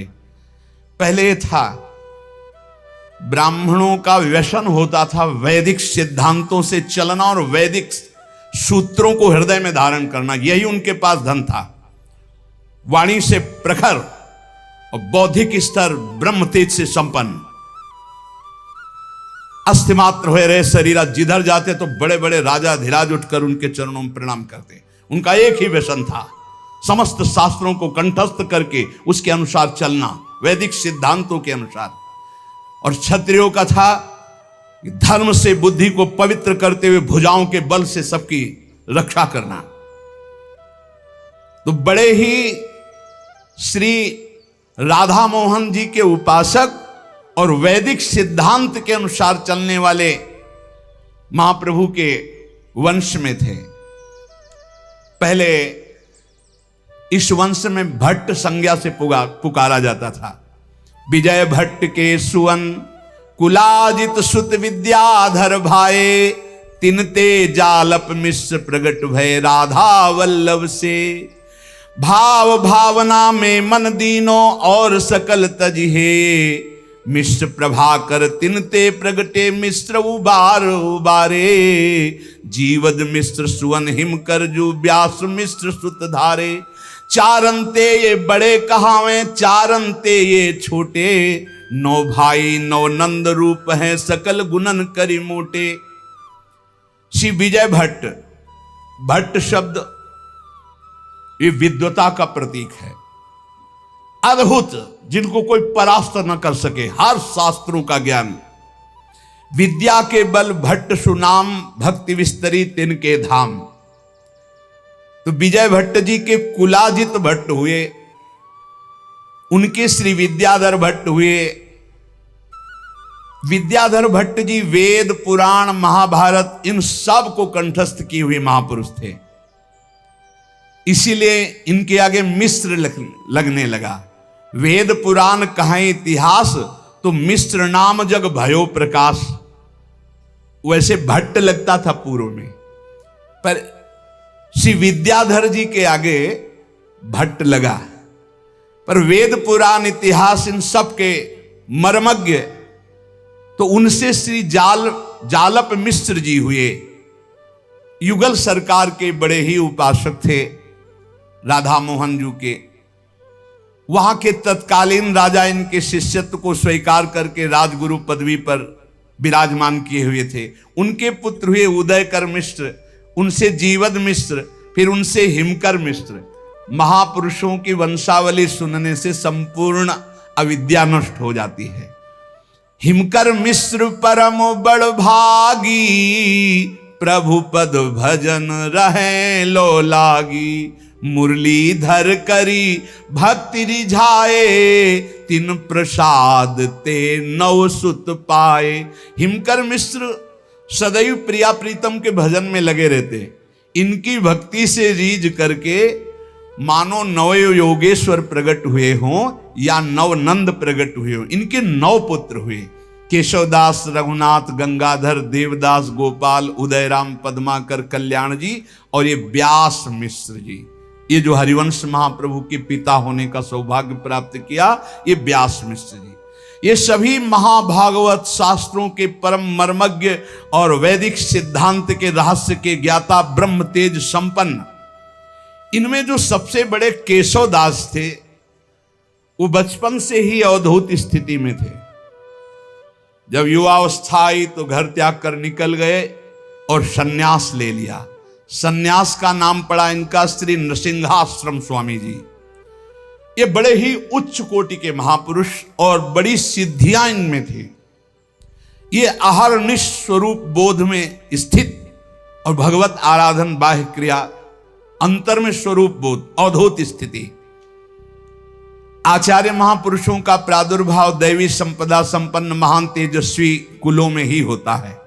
पहले था ब्राह्मणों का व्यसन होता था वैदिक सिद्धांतों से चलना और वैदिक सूत्रों को हृदय में धारण करना, यही उनके पास धन था। वाणी से प्रखर और बौद्धिक स्तर ब्रह्म तेज से संपन्न, अस्थिमात्र हुए रहे शरीरा, जिधर जाते तो बड़े बड़े राजा धीराज उठकर उनके चरणों में प्रणाम करते। उनका एक ही व्यसन था, समस्त शास्त्रों को कंठस्थ करके उसके अनुसार चलना, वैदिक सिद्धांतों के अनुसार। और क्षत्रियों का था धर्म से बुद्धि को पवित्र करते हुए भुजाओं के बल से सबकी रक्षा करना। तो बड़े ही श्री राधा मोहन जी के उपासक और वैदिक सिद्धांत के अनुसार चलने वाले महाप्रभु के वंश में थे। पहले इस वंश में भट्ट संज्ञा से पुकारा जाता था। विजय भट्ट के सुवन कुलाजित सुत विद्याधर भाए, तिनते जालप मिश्र प्रगट भय राधा वल्लभ से। भाव भावना में मन दीनो और सकल तजिहे, मिश्र प्रभाकर तिनते प्रगटे मिश्र उबार उबारे। जीवद मिश्र सुवन हिम करजू व्यास मिश्र सुत धारे। चारंते ये बड़े कहावे चारंते ये छोटे, नौ भाई नौ नंद रूप हैं सकल गुणन करी मोटे। श्री विजय भट्ट, भट्ट शब्द ये विद्वता का प्रतीक है। अद्भुत, जिनको कोई परास्त न कर सके, हर शास्त्रों का ज्ञान। विद्या के बल भट्ट सुनाम, भक्ति विस्तरी तिनके धाम। तो विजय भट्ट जी के कुलाजित भट्ट हुए, उनके श्री विद्याधर भट्ट हुए। विद्याधर भट्ट जी वेद पुराण महाभारत इन सब को कंठस्थ किए हुए महापुरुष थे, इसीलिए इनके आगे मिश्र लगने लगा। वेद पुराण कहें इतिहास, तो मिश्र नाम जग भयो प्रकाश। वैसे भट्ट लगता था पूर्व में, पर श्री विद्याधर जी के आगे भट्ट लगा। पर वेद पुराण इतिहास इन सब के मर्मज्ञ तो उनसे श्री जालप मिश्र जी हुए। युगल सरकार के बड़े ही उपासक थे राधा मोहन जी के। वहां के तत्कालीन राजा इनके शिष्यत्व को स्वीकार करके राजगुरु पदवी पर विराजमान किए हुए थे। उनके पुत्र हुए उदयकर मिश्र, उनसे जीवद मिश्र, फिर उनसे हिमकर मिश्र। महापुरुषों की वंशावली सुनने से संपूर्ण अविद्या नष्ट हो जाती है। हिमकर मिश्र परम बड़ भागी, प्रभु पद भजन रहे लो लागी। मुरलीधर करी भक्ति रिझाए, तिन प्रसाद ते नव सुत पाए। हिमकर मिश्र सदैव प्रिया प्रीतम के भजन में लगे रहते। इनकी भक्ति से रीझ करके मानो नव योगेश्वर प्रकट हुए हों या नवनंद प्रकट हुए हों। इनके 9 पुत्र हुए, केशवदास, रघुनाथ, गंगाधर, देवदास, गोपाल, उदयराम, पद्माकर, कल्याण जी और ये व्यास मिश्र जी। ये जो हरिवंश महाप्रभु के पिता होने का सौभाग्य प्राप्त किया, ये व्यास मिश्र जी। ये सभी महाभागवत शास्त्रों के परम मर्मज्ञ और वैदिक सिद्धांत के रहस्य के ज्ञाता, ब्रह्म तेज संपन्न। इनमें जो सबसे बड़े केशवदास थे, वो बचपन से ही अवधूत स्थिति में थे। जब युवावस्था आई तो घर त्याग कर निकल गए और सन्यास ले लिया। सन्यास का नाम पड़ा इनका श्री नृसिंहाश्रम स्वामी जी। ये बड़े ही उच्च कोटि के महापुरुष और बड़ी सिद्धियां इनमें थी। ये अहर्निश स्वरूप बोध में स्थित और भगवत आराधन बाह्य क्रिया, अंतर में स्वरूप बोध, अवधूत स्थिति। आचार्य महापुरुषों का प्रादुर्भाव दैवी संपदा संपन्न महान तेजस्वी कुलों में ही होता है।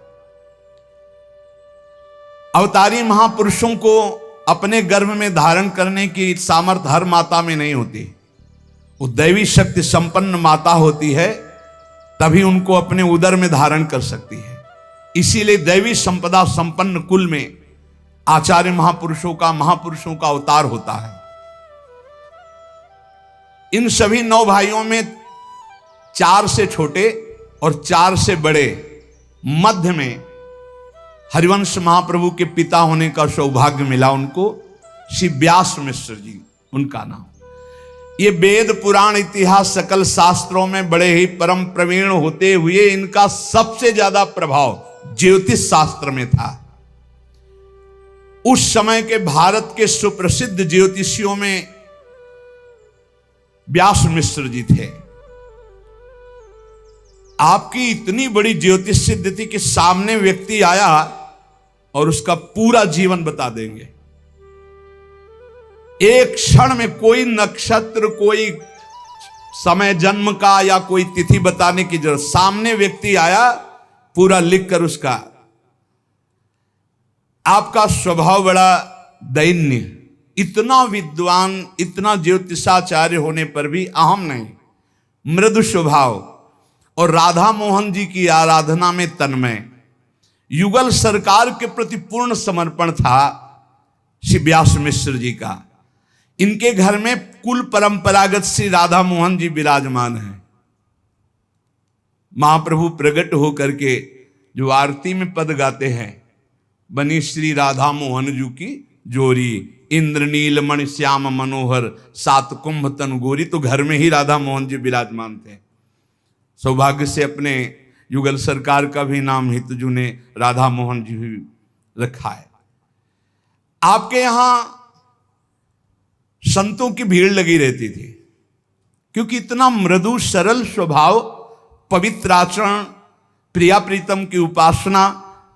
अवतारी महापुरुषों को अपने गर्भ में धारण करने की सामर्थ्य हर माता में नहीं होती। वो दैवी शक्ति संपन्न माता होती है, तभी उनको अपने उदर में धारण कर सकती है। इसीलिए दैवी संपदा संपन्न कुल में आचार्य महापुरुषों का अवतार होता है। इन सभी 9 भाइयों में 4 से छोटे और 4 से बड़े, मध्य में हरिवंश महाप्रभु के पिता होने का सौभाग्य मिला उनको, श्री व्यास मिश्र जी उनका नाम। ये वेद पुराण इतिहास सकल शास्त्रों में बड़े ही परम प्रवीण होते हुए इनका सबसे ज्यादा प्रभाव ज्योतिष शास्त्र में था। उस समय के भारत के सुप्रसिद्ध ज्योतिषियों में व्यास मिश्र जी थे। आपकी इतनी बड़ी ज्योतिष सिद्ध थी कि सामने व्यक्ति आया और उसका पूरा जीवन बता देंगे। एक क्षण में कोई नक्षत्र, कोई समय जन्म का या कोई तिथि बताने की जरूरत, सामने व्यक्ति आया पूरा लिखकर उसका। आपका स्वभाव बड़ा दैन्य, इतना विद्वान, इतना ज्योतिषाचार्य होने पर भी अहम नहीं, मृदु स्वभाव और राधा मोहन जी की आराधना में तन्मय। युगल सरकार के प्रति पूर्ण समर्पण था श्री व्यास मिश्र जी का। इनके घर में कुल परंपरागत श्री राधा मोहन जी विराजमान हैं। महाप्रभु प्रकट होकर के जो आरती में पद गाते हैं, बनी श्री राधा मोहन जी की जोरी, इंद्रनील मणि श्याम मनोहर, 7 कुंभ तन गोरी। तो घर में ही राधा मोहन जी विराजमान थे। सौभाग्य से अपने युगल सरकार का भी नाम हितजू ने राधा मोहन जी रखा है। आपके यहां संतों की भीड़ लगी रहती थी, क्योंकि इतना मृदु सरल स्वभाव, पवित्र आचरण, प्रिया प्रीतम की उपासना,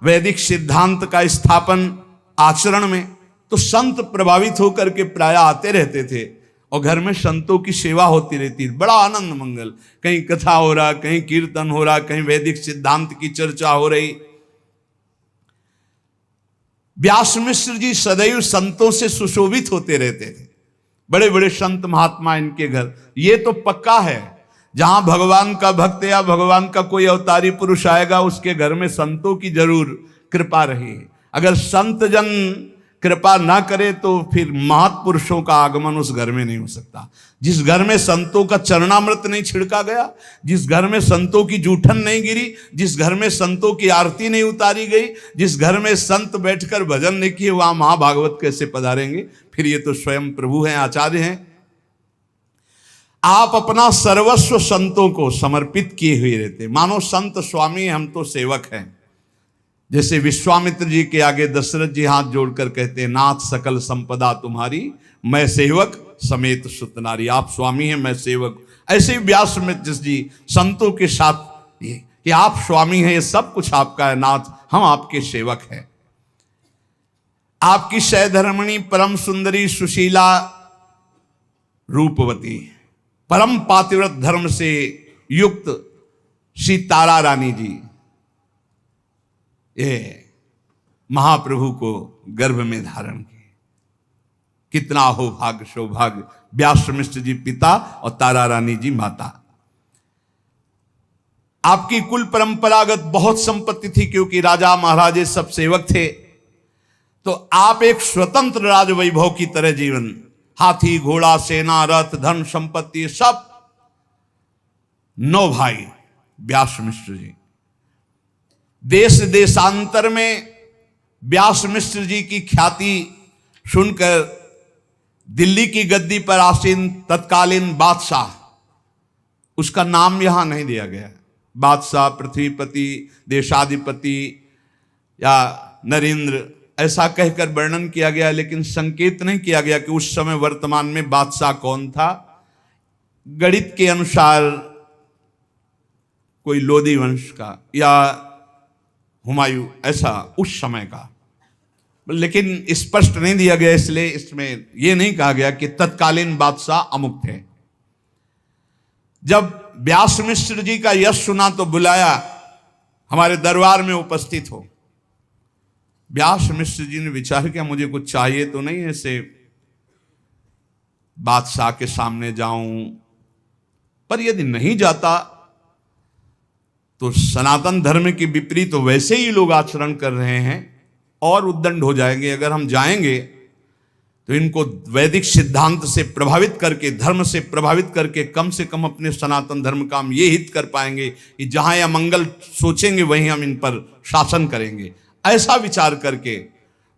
वैदिक सिद्धांत का स्थापन आचरण में, तो संत प्रभावित होकर के प्राय आते रहते थे और घर में संतों की सेवा होती रहती, बड़ा आनंद मंगल। कहीं कथा हो रहा, कहीं कीर्तन हो रहा, कहीं वैदिक सिद्धांत की चर्चा हो रही। व्यास मिश्र जी सदैव संतों से सुशोभित होते रहते थे, बड़े बड़े संत महात्मा इनके घर। ये तो पक्का है, जहां भगवान का भक्त या भगवान का कोई अवतारी पुरुष आएगा, उसके घर में संतों की जरूर कृपा रही है। अगर संत जन कृपा ना करे तो फिर महापुरुषों का आगमन उस घर में नहीं हो सकता। जिस घर में संतों का चरणामृत नहीं छिड़का गया, जिस घर में संतों की जूठन नहीं गिरी, जिस घर में संतों की आरती नहीं उतारी गई, जिस घर में संत बैठकर भजन नहीं किए, वहां महाभागवत कैसे पधारेंगे? फिर ये तो स्वयं प्रभु हैं, आचार्य हैं। आप अपना सर्वस्व संतों को समर्पित किए हुए रहते, मानो संत स्वामी, हम तो सेवक हैं। जैसे विश्वामित्र जी के आगे दशरथ जी हाथ जोड़कर कहते हैं, नाथ सकल संपदा तुम्हारी, मैं सेवक समेत सुत नारी। आप स्वामी हैं, मैं सेवक। ऐसे ही व्यास मित्र जी संतों के साथ ये कि आप स्वामी हैं, ये सब कुछ आपका है नाथ, हम आपके सेवक हैं। आपकी सहधर्मिणी परम सुंदरी सुशीला रूपवती, परम पातिव्रत धर्म से युक्त श्री तारा रानी जी, ये महाप्रभु को गर्भ में धारण किए। कितना हो भाग्य सौभाग्य, व्यास मिश्र जी पिता और तारा रानी जी माता। आपकी कुल परंपरागत बहुत संपत्ति थी, क्योंकि राजा महाराजे सब सेवक थे, तो आप एक स्वतंत्र राज वैभव की तरह जीवन, हाथी घोड़ा सेना रथ धन संपत्ति सब। 9 भाई व्यास मिश्र जी। देश देशांतर में व्यास मिश्र जी की ख्याति सुनकर दिल्ली की गद्दी पर आसीन तत्कालीन बादशाह, उसका नाम यहां नहीं दिया गया, बादशाह, पृथ्वीपति, देशाधिपति या नरेंद्र ऐसा कहकर वर्णन किया गया, लेकिन संकेत नहीं किया गया कि उस समय वर्तमान में बादशाह कौन था। गणित के अनुसार कोई लोधी वंश का या हुमायूं, ऐसा उस समय का, लेकिन स्पष्ट नहीं दिया गया, इसलिए इसमें यह नहीं कहा गया कि तत्कालीन बादशाह अमुक थे। जब व्यास मिश्र जी का यश सुना तो बुलाया, हमारे दरबार में उपस्थित हो। व्यास मिश्र जी ने विचार किया, मुझे कुछ चाहिए तो नहीं ऐसे बादशाह के सामने जाऊं, पर यदि नहीं जाता तो सनातन धर्म के विपरीत तो वैसे ही लोग आचरण कर रहे हैं और उद्दंड हो जाएंगे। अगर हम जाएंगे तो इनको वैदिक सिद्धांत से प्रभावित करके, धर्म से प्रभावित करके, कम से कम अपने सनातन धर्म का हम ये हित कर पाएंगे कि जहां या मंगल सोचेंगे वहीं हम इन पर शासन करेंगे। ऐसा विचार करके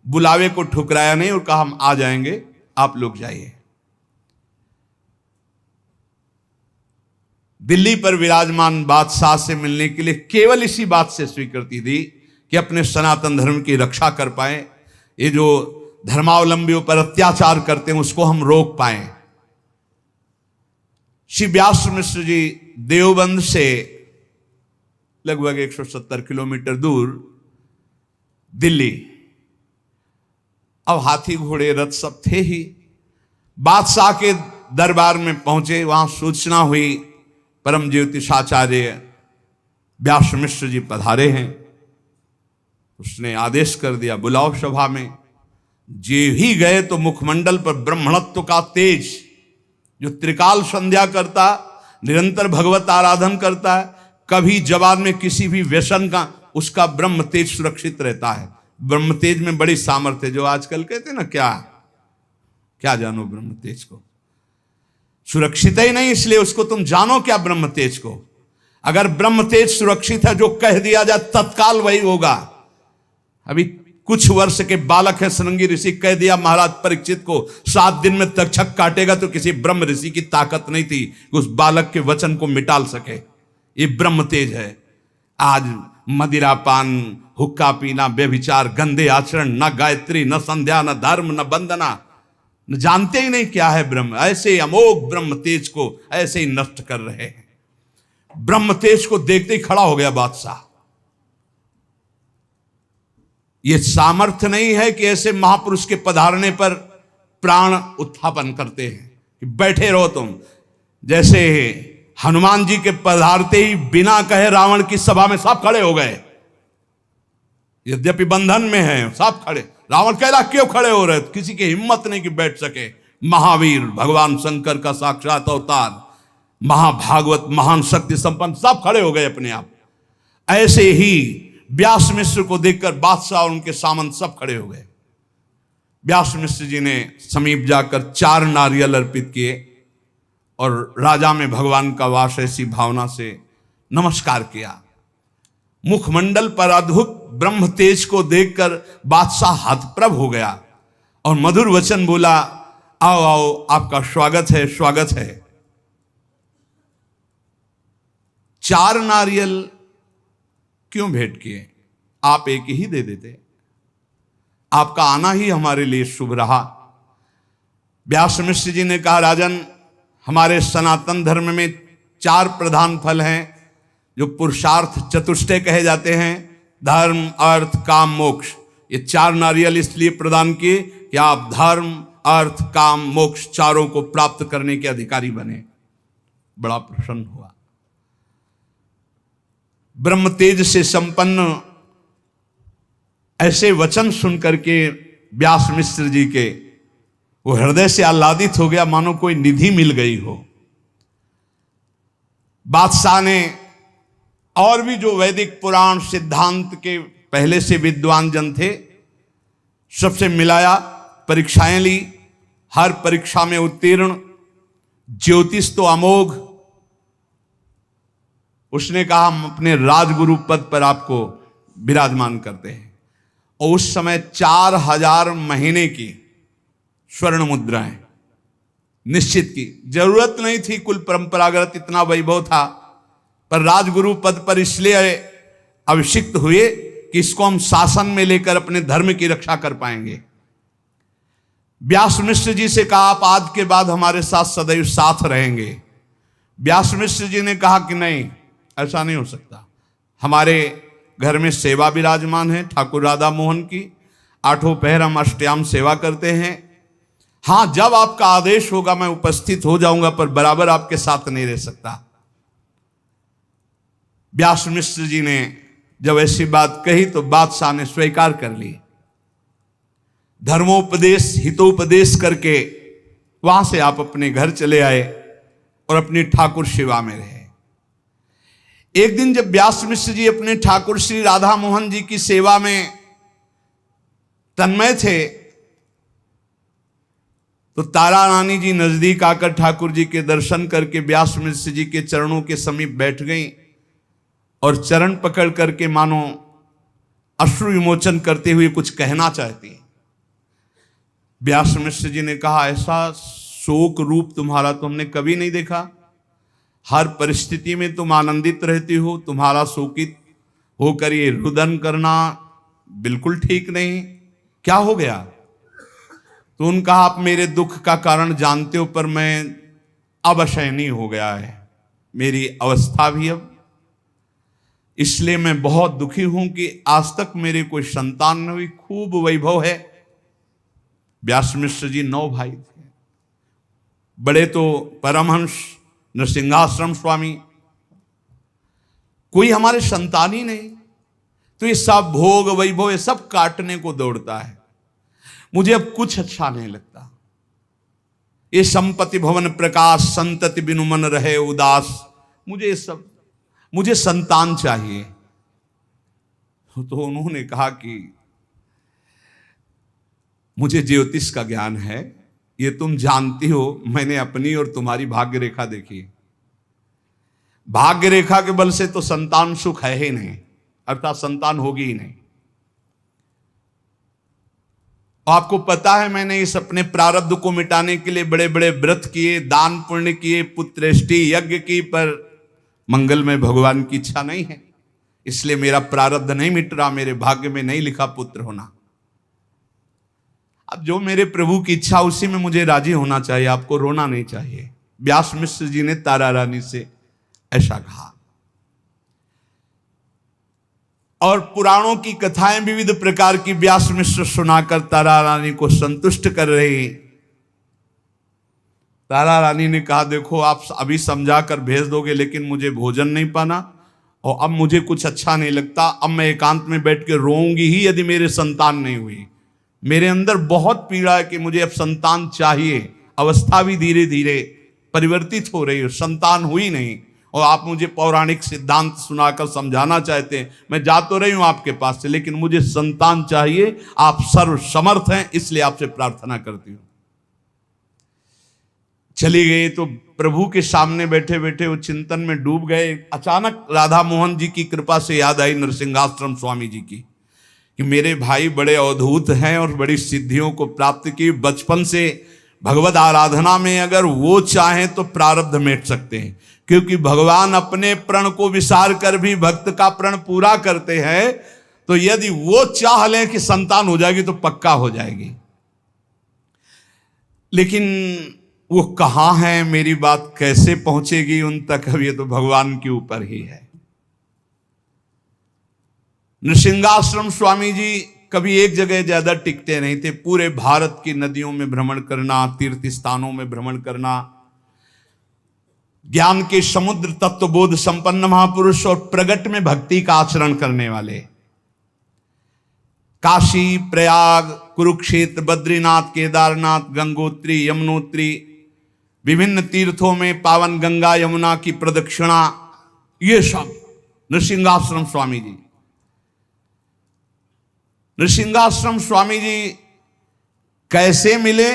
बुलावे को ठुकराया नहीं और कहा हम आ जाएंगे, आप लोग जाइए। दिल्ली पर विराजमान बादशाह से मिलने के लिए केवल इसी बात से स्वीकृति दी कि अपने सनातन धर्म की रक्षा कर पाए, ये जो धर्मावलंबियों पर अत्याचार करते हैं उसको हम रोक पाए। श्री व्यास मिश्र जी देवबंद से लगभग 170 किलोमीटर दूर दिल्ली, अब हाथी घोड़े रथ सब थे ही, बादशाह के दरबार में पहुंचे। वहां सूचना हुई परम ज्योतिषाचार्य व्यास मिश्र जी पधारे हैं। उसने आदेश कर दिया, बुलाओ सभा में। जे ही गए तो मुखमंडल पर ब्रह्मणत्व का तेज, जो त्रिकाल संध्या करता, निरंतर भगवत आराधन करता है, कभी जवान में किसी भी व्यसन का, उसका ब्रह्म तेज सुरक्षित रहता है। ब्रह्म तेज में बड़ी सामर्थ्य, जो आजकल कहते हैं ना, क्या जानो ब्रह्म तेज को, सुरक्षित ही नहीं, इसलिए उसको तुम जानो क्या ब्रह्म तेज को। अगर ब्रह्म तेज सुरक्षित है, जो कह दिया जाए तत्काल वही होगा। अभी कुछ वर्ष के बालक है श्रृंगी ऋषि, कह दिया महाराज परीक्षित को 7 दिन में तक्षक काटेगा, तो किसी ब्रह्म ऋषि की ताकत नहीं थी कि उस बालक के वचन को मिटाल सके। ये ब्रह्म तेज है। आज मदिरापान, हुक्का पीना, व्यभिचार, गंदे आचरण, न गायत्री, न संध्या, न धर्म, न वंदना, न जानते ही नहीं क्या है ब्रह्म, ऐसे अमोघ ब्रह्म तेज को ऐसे ही नष्ट कर रहे हैं। ब्रह्म तेज को देखते ही खड़ा हो गया बादशाह, ये सामर्थ्य नहीं है कि ऐसे महापुरुष के पधारने पर प्राण उत्थापन करते हैं कि बैठे रहो तुम। जैसे हनुमान जी के पधारते ही बिना कहे रावण की सभा में सब खड़े हो गए, यद्यपि बंधन में है, सब खड़े। रावण कह रहा क्यों खड़े हो रहे? किसी की हिम्मत नहीं कि बैठ सके। महावीर भगवान शंकर का साक्षात अवतार, महाभागवत, महान शक्ति संपन्न, सब खड़े हो गए अपने आप। ऐसे ही व्यास मिश्र को देखकर बादशाह और उनके सामंत सब खड़े हो गए। व्यास मिश्र जी ने समीप जाकर 4 नारियल अर्पित किए और राजा में भगवान का वास ऐसी भावना से नमस्कार किया। मुखमंडल पर अद्भुत ब्रह्म तेज को देखकर बादशाह हतप्रभ हो गया और मधुर वचन बोला, आओ आओ, आपका स्वागत है, स्वागत है। 4 नारियल क्यों भेंट किए? आप एक ही दे देते, आपका आना ही हमारे लिए शुभ रहा। व्यास मिश्र जी ने कहा, राजन, हमारे सनातन धर्म में 4 प्रधान फल हैं जो पुरुषार्थ चतुष्टय कहे जाते हैं, धर्म, अर्थ, काम, मोक्ष। ये 4 नारियल इसलिए प्रदान किए कि आप धर्म, अर्थ, काम, मोक्ष चारों को प्राप्त करने के अधिकारी बने। बड़ा प्रसन्न हुआ। ब्रह्म तेज से संपन्न ऐसे वचन सुनकर के व्यास मिश्र जी के वो हृदय से आह्लादित हो गया, मानो कोई निधि मिल गई हो। बादशाह ने और भी जो वैदिक पुराण सिद्धांत के पहले से विद्वान जन थे, सबसे मिलाया, परीक्षाएं ली, हर परीक्षा में उत्तीर्ण, ज्योतिष तो अमोघ। उसने कहा, हम अपने राजगुरु पद पर आपको विराजमान करते हैं। और उस समय 4000 महीने की स्वर्ण मुद्राएं निश्चित की, जरूरत नहीं थी, कुल परंपरागत इतना वैभव था, पर राजगुरु पद पर इसलिए अभिषिक्त हुए कि इसको हम शासन में लेकर अपने धर्म की रक्षा कर पाएंगे। व्यास मिश्र जी से कहा, आप आज के बाद हमारे साथ सदैव साथ रहेंगे। व्यास मिश्र जी ने कहा कि नहीं, ऐसा नहीं हो सकता। हमारे घर में सेवा विराजमान है ठाकुर राधा मोहन की, 8 पहर हम अष्टयाम सेवा करते हैं। हाँ, जब आपका आदेश होगा मैं उपस्थित हो जाऊंगा, पर बराबर आपके साथ नहीं रह सकता। व्यास मिश्र जी ने जब ऐसी बात कही तो बादशाह ने स्वीकार कर ली। धर्मोपदेश, हितोपदेश करके वहां से आप अपने घर चले आए और अपनी ठाकुर सेवा में रहे। एक दिन जब व्यास मिश्र जी अपने ठाकुर श्री राधा मोहन जी की सेवा में तन्मय थे तो तारा रानी जी नजदीक आकर ठाकुर जी के दर्शन करके व्यास मिश्र जी के चरणों के समीप बैठ गईं और चरण पकड़ करके मानो अश्रु विमोचन करते हुए कुछ कहना चाहती। व्यास मिश्र जी ने कहा, ऐसा शोक रूप तुम्हारा तो हमने कभी नहीं देखा। हर परिस्थिति में तुम आनंदित रहती हो, तुम्हारा शोकित होकर ये रुदन करना बिल्कुल ठीक नहीं, क्या हो गया? तो उन्होंने कहा, आप मेरे दुख का कारण जानते हो, पर मैं अब असहनीय हो गया है मेरी अवस्था भी अब, इसलिए मैं बहुत दुखी हूं कि आज तक मेरे कोई संतान नहीं हुई। खूब वैभव है। व्यास मिश्र जी 9 भाई थे। बड़े तो परमहंस नरसिंहाश्रम स्वामी, कोई हमारे संतान ही नहीं। तो ये सब भोग वैभव ये सब काटने को दौड़ता है। मुझे अब कुछ अच्छा नहीं लगता। ये संपत्ति भवन प्रकाश, संतति बिनु मन रहे उदास, मुझे ये सब, मुझे संतान चाहिए। तो उन्होंने कहा कि मुझे ज्योतिष का ज्ञान है, ये तुम जानती हो। मैंने अपनी और तुम्हारी भाग्य रेखा देखी। भाग्य रेखा के बल से तो संतान सुख है ही नहीं, अर्थात संतान होगी ही नहीं। आपको पता है, मैंने इस अपने प्रारब्ध को मिटाने के लिए बड़े बड़े व्रत किए, दान पुण्य किए, पुत्रेष्टि यज्ञ की, पर मंगल में भगवान की इच्छा नहीं है, इसलिए मेरा प्रारब्ध नहीं मिट रहा, मेरे भाग्य में नहीं लिखा पुत्र होना। अब जो मेरे प्रभु की इच्छा उसी में मुझे राजी होना चाहिए, आपको रोना नहीं चाहिए। व्यास मिश्र जी ने तारा रानी से ऐसा कहा। और पुराणों की कथाएं विविध प्रकार की व्यास मिश्र सुनाकर तारा रानी को संतुष्ट कर रहे। तारा रानी ने कहा, देखो आप अभी समझा कर भेज दोगे, लेकिन मुझे भोजन नहीं पाना और अब मुझे कुछ अच्छा नहीं लगता। अब मैं एकांत में बैठ के रोऊंगी ही यदि मेरे संतान नहीं हुई। मेरे अंदर बहुत पीड़ा है कि मुझे अब संतान चाहिए। अवस्था भी धीरे धीरे परिवर्तित हो रही है, संतान हुई नहीं, और आप मुझे पौराणिक सिद्धांत सुनाकर समझाना चाहते हैं। मैं जा तो रही हूं आपके पास से, लेकिन मुझे संतान चाहिए। आप सर्व समर्थ हैं, इसलिए आपसे प्रार्थना करती हूं। चली गई तो प्रभु के सामने बैठे बैठे वो चिंतन में डूब गए। अचानक राधा मोहन जी की कृपा से याद आई नरसिंहाश्रम स्वामी जी की, कि मेरे भाई बड़े अवधूत हैं और बड़ी सिद्धियों को प्राप्त की। बचपन से भगवत आराधना में अगर वो चाहें तो प्रारब्ध मेट सकते हैं, क्योंकि भगवान अपने प्रण को विसार कर भी भक्त का प्रण पूरा करते हैं। तो यदि वो चाह लें कि संतान हो जाएगी तो पक्का हो जाएगी। लेकिन वो कहाँ है, मेरी बात कैसे पहुंचेगी उन तक, अब ये तो भगवान के ऊपर ही है। नृसिंहाश्रम स्वामी जी कभी एक जगह ज्यादा टिकते नहीं थे। पूरे भारत की नदियों में भ्रमण करना, तीर्थ स्थानों में भ्रमण करना, ज्ञान के समुद्र तत्वबोध संपन्न महापुरुष और प्रगट में भक्ति का आचरण करने वाले। काशी, प्रयाग, कुरुक्षेत्र, बद्रीनाथ, केदारनाथ, गंगोत्री, यमुनोत्री, विभिन्न तीर्थों में पावन गंगा यमुना की प्रदक्षिणा, ये सब नृसिंहाश्रम स्वामी जी। नृसिंहाश्रम स्वामी जी कैसे मिले,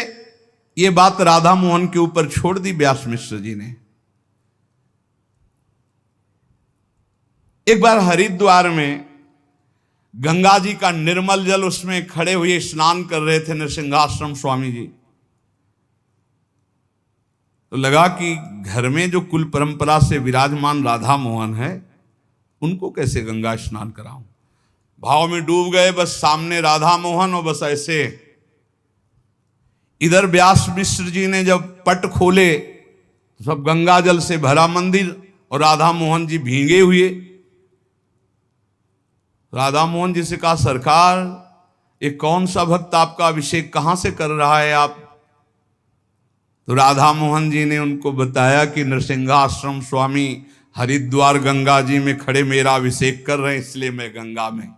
ये बात राधा मोहन के ऊपर छोड़ दी व्यास मिश्र जी ने। एक बार हरिद्वार में गंगा जी का निर्मल जल, उसमें खड़े हुए स्नान कर रहे थे नृसिंहाश्रम स्वामी जी। तो लगा कि घर में जो कुल परंपरा से विराजमान राधा मोहन है, उनको कैसे गंगा स्नान कराऊं। भाव में डूब गए। बस सामने राधा मोहन और बस ऐसे। इधर व्यास मिश्र जी ने जब पट खोले तो सब गंगा जल से भरा मंदिर और राधा मोहन जी भीगे हुए। राधा मोहन जी से कहा, सरकार ये कौन सा भक्त आपका अभिषेक कहां से कर रहा है आप। तो राधा मोहन जी ने उनको बताया कि नृसिंहाश्रम स्वामी हरिद्वार गंगा जी में खड़े मेरा अभिषेक कर रहे हैं, इसलिए मैं गंगा में।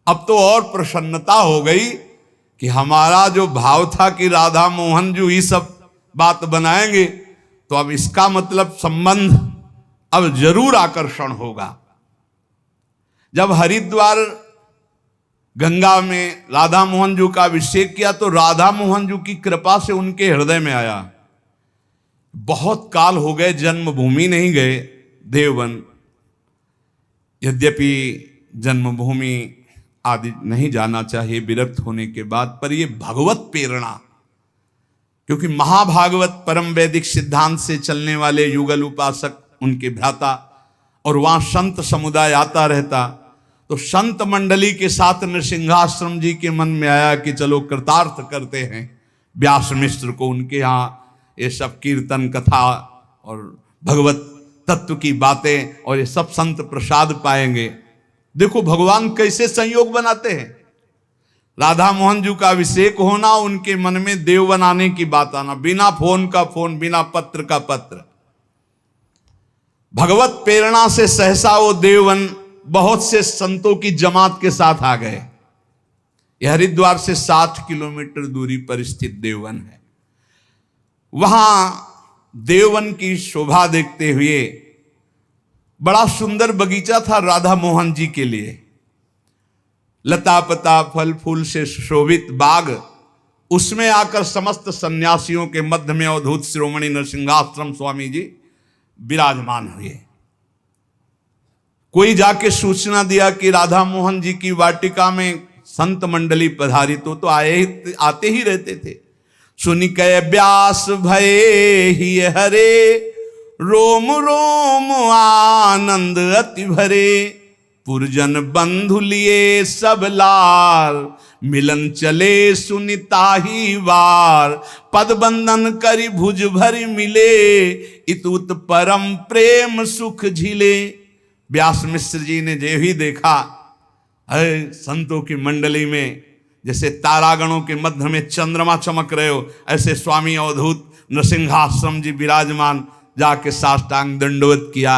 अब तो और प्रसन्नता हो गई कि हमारा जो भाव था कि राधा मोहन जी ही सब बात बनाएंगे, तो अब इसका मतलब संबंध अब जरूर आकर्षण होगा। जब हरिद्वार गंगा में राधा मोहन जी का अभिषेक किया तो राधा मोहन जी की कृपा से उनके हृदय में आया। बहुत काल हो गए, जन्मभूमि नहीं गए, देववन। यद्यपि जन्मभूमि आदि नहीं जाना चाहिए विरक्त होने के बाद, पर ये भगवत प्रेरणा, क्योंकि महाभागवत परम वैदिक सिद्धांत से चलने वाले युगल उपासक उनके भ्राता, और वहां संत समुदाय आता रहता, तो संत मंडली के साथ नृसिंहाश्रम जी के मन में आया कि चलो कृतार्थ करते हैं व्यास मिश्र को। उनके यहाँ ये सब कीर्तन कथा और भगवत तत्व की बातें और ये सब संत प्रसाद पाएंगे। देखो भगवान कैसे संयोग बनाते हैं। राधा मोहन जी का अभिषेक होना, उनके मन में देव बनाने की बात आना, बिना फोन का फोन, बिना पत्र का पत्र। भगवत प्रेरणा से सहसा वो देववन बहुत से संतों की जमात के साथ आ गए। यह हरिद्वार से 60 किलोमीटर दूरी पर स्थित देववन है। वहां देववन की शोभा देखते हुए बड़ा सुंदर बगीचा था राधा मोहन जी के लिए। लता पता फल फूल से शोभित बाग, उसमें आकर समस्त सन्यासियों के मध्य में अवधूत शिरोमणि नरसिंहाश्रम स्वामी जी विराजमान हुए। कोई जाके सूचना दिया कि राधा मोहन जी की वाटिका में संत मंडली पधारी, तो आते ही रहते थे। सुनि कह व्यास भये ही हरे, रोम रोम आनंद अति भरे। पुरजन बंधु लिए सब लाल, मिलन चले सुनिता ही वार। पद बंधन करी भुज भरी मिले, इतुत परम प्रेम सुख झिले। व्यास मिश्र जी ने जो ही देखा है संतों की मंडली में जैसे तारागणों के मध्य में चंद्रमा चमक रहे हो, ऐसे स्वामी अवधूत नृसिंहाश्रम जी विराजमान, जाके साष्टांग दंडवत किया।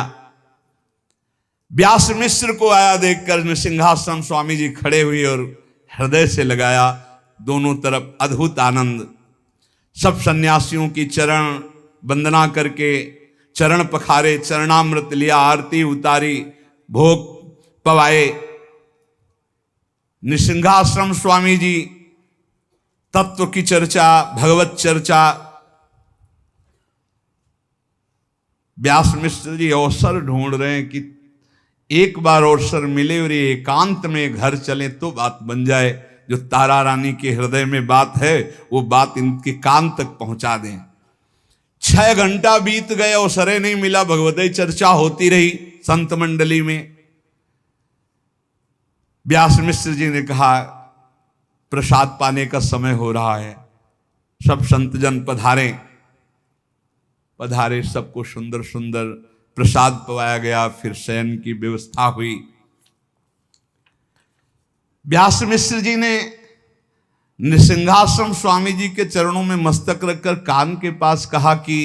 व्यास मिश्र को आया देखकर नृसिंहाश्रम स्वामी जी खड़े हुए और हृदय से लगाया, दोनों तरफ अद्भुत आनंद। सब सन्यासियों की चरण वंदना करके चरण पखारे, चरणामृत लिया, आरती उतारी, भोग पवाए। नृसिंहाश्रम स्वामी जी तत्व की चर्चा, भगवत चर्चा। व्यास मिश्र जी अवसर ढूंढ रहे हैं कि एक बार अवसर मिले और ये एकांत में घर चले तो बात बन जाए, जो तारा रानी के हृदय में बात है वो बात इनके कान तक पहुंचा दें। 6 घंटा बीत गए, अवसर नहीं मिला, भगवत चर्चा होती रही संत मंडली में। व्यास मिश्र जी ने कहा प्रसाद पाने का समय हो रहा है, सब संतजन पधारे। पधारे, सबको सुंदर सुंदर प्रसाद पवाया गया, फिर शयन की व्यवस्था हुई। व्यास मिश्र जी ने नृसिंहाश्रम स्वामी जी के चरणों में मस्तक रखकर कान के पास कहा कि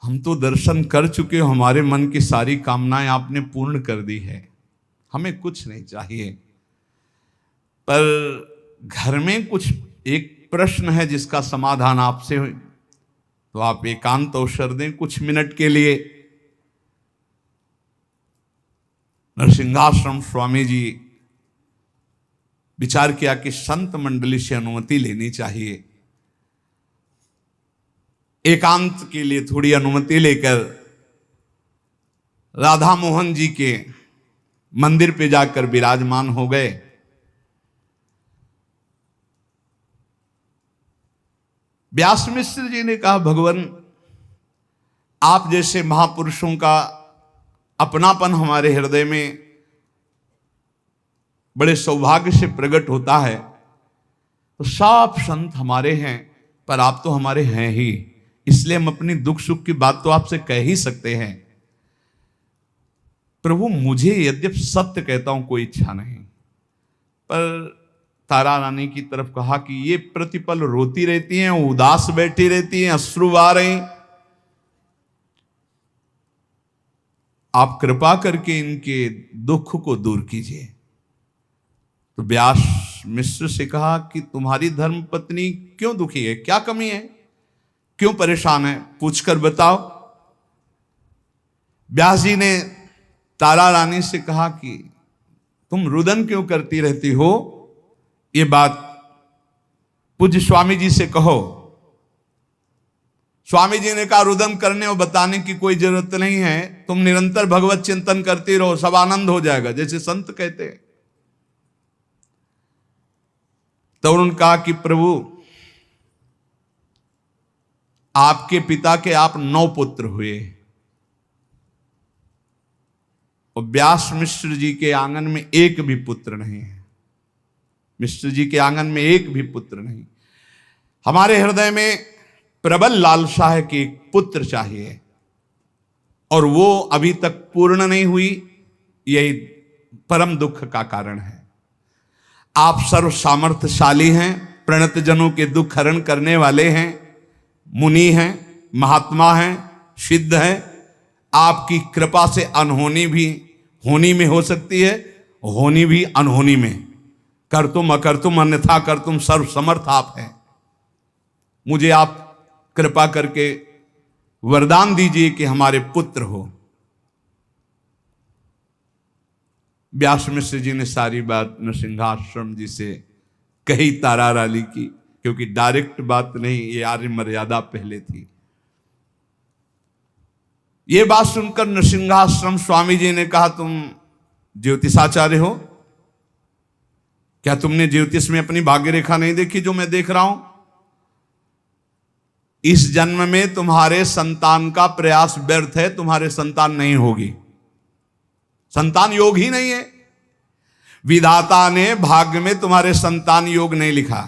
हम तो दर्शन कर चुके हो, हमारे मन की सारी कामनाएं आपने पूर्ण कर दी है, हमें कुछ नहीं चाहिए। पर घर में कुछ एक प्रश्न है जिसका समाधान आपसे हो, तो आप एकांत अवसर दें कुछ मिनट के लिए। नृसिंहाश्रम स्वामी जी विचार किया कि संत मंडली से अनुमति लेनी चाहिए। एकांत के लिए थोड़ी अनुमति लेकर राधा मोहन जी के मंदिर पे जाकर विराजमान हो गए। व्यास मिश्र जी ने कहा भगवान, आप जैसे महापुरुषों का अपनापन हमारे हृदय में बड़े सौभाग्य से प्रकट होता है, तो सब संत हमारे हैं, पर आप तो हमारे हैं ही, इसलिए हम अपनी दुख सुख की बात तो आपसे कह ही सकते हैं। प्रभु, मुझे यद्यपि सत्य कहता हूं कोई इच्छा नहीं, पर तारा रानी की तरफ कहा कि ये प्रतिपल रोती रहती हैं, उदास बैठी रहती हैं, अश्रु आ रहे हैं, आप कृपा करके इनके दुख को दूर कीजिए। तो व्यास मिश्र से कहा कि तुम्हारी धर्म पत्नी क्यों दुखी है, क्या कमी है, क्यों परेशान है, पूछकर बताओ। व्यास जी ने तारा रानी से कहा कि तुम रुदन क्यों करती रहती हो, ये बात पूज्य स्वामी जी से कहो। स्वामी जी ने कहा रुदन करने और बताने की कोई जरूरत नहीं है, तुम निरंतर भगवत चिंतन करती रहो, सब आनंद हो जाएगा, जैसे संत कहते हैं। तो उन्होंने कहा कि प्रभु, आपके पिता के आप 9 पुत्र हुए और व्यास मिश्र जी के आंगन में एक भी पुत्र नहीं है। मिश्र जी के आंगन में एक भी पुत्र नहीं। हमारे हृदय में प्रबल लालसा है कि एक पुत्र चाहिए, और वो अभी तक पूर्ण नहीं हुई, यही परम दुख का कारण है। आप सर्व सामर्थ्यशाली हैं, प्रणत जनों के दुख हरण करने वाले हैं, मुनि हैं, महात्मा हैं, सिद्ध हैं। आपकी कृपा से अनहोनी भी होनी में हो सकती है, होनी भी अनहोनी में। कर तुम अकर तुम अन्यथा कर तुम, सर्व समर्थ आप हैं। मुझे आप कृपा करके वरदान दीजिए कि हमारे पुत्र हो। व्यास मिश्र जी ने सारी बात नृसिंहाश्रम जी से कही तारा रानी की, क्योंकि डायरेक्ट बात नहीं, ये आर्य मर्यादा पहले थी। ये बात सुनकर नृसिंहाश्रम स्वामी जी ने कहा तुम ज्योतिषाचार्य हो, क्या तुमने ज्योतिष में अपनी भाग्य रेखा नहीं देखी जो मैं देख रहा हूं? इस जन्म में तुम्हारे संतान का प्रयास व्यर्थ है, तुम्हारे संतान नहीं होगी, संतान योग ही नहीं है। विधाता ने भाग्य में तुम्हारे संतान योग नहीं लिखा।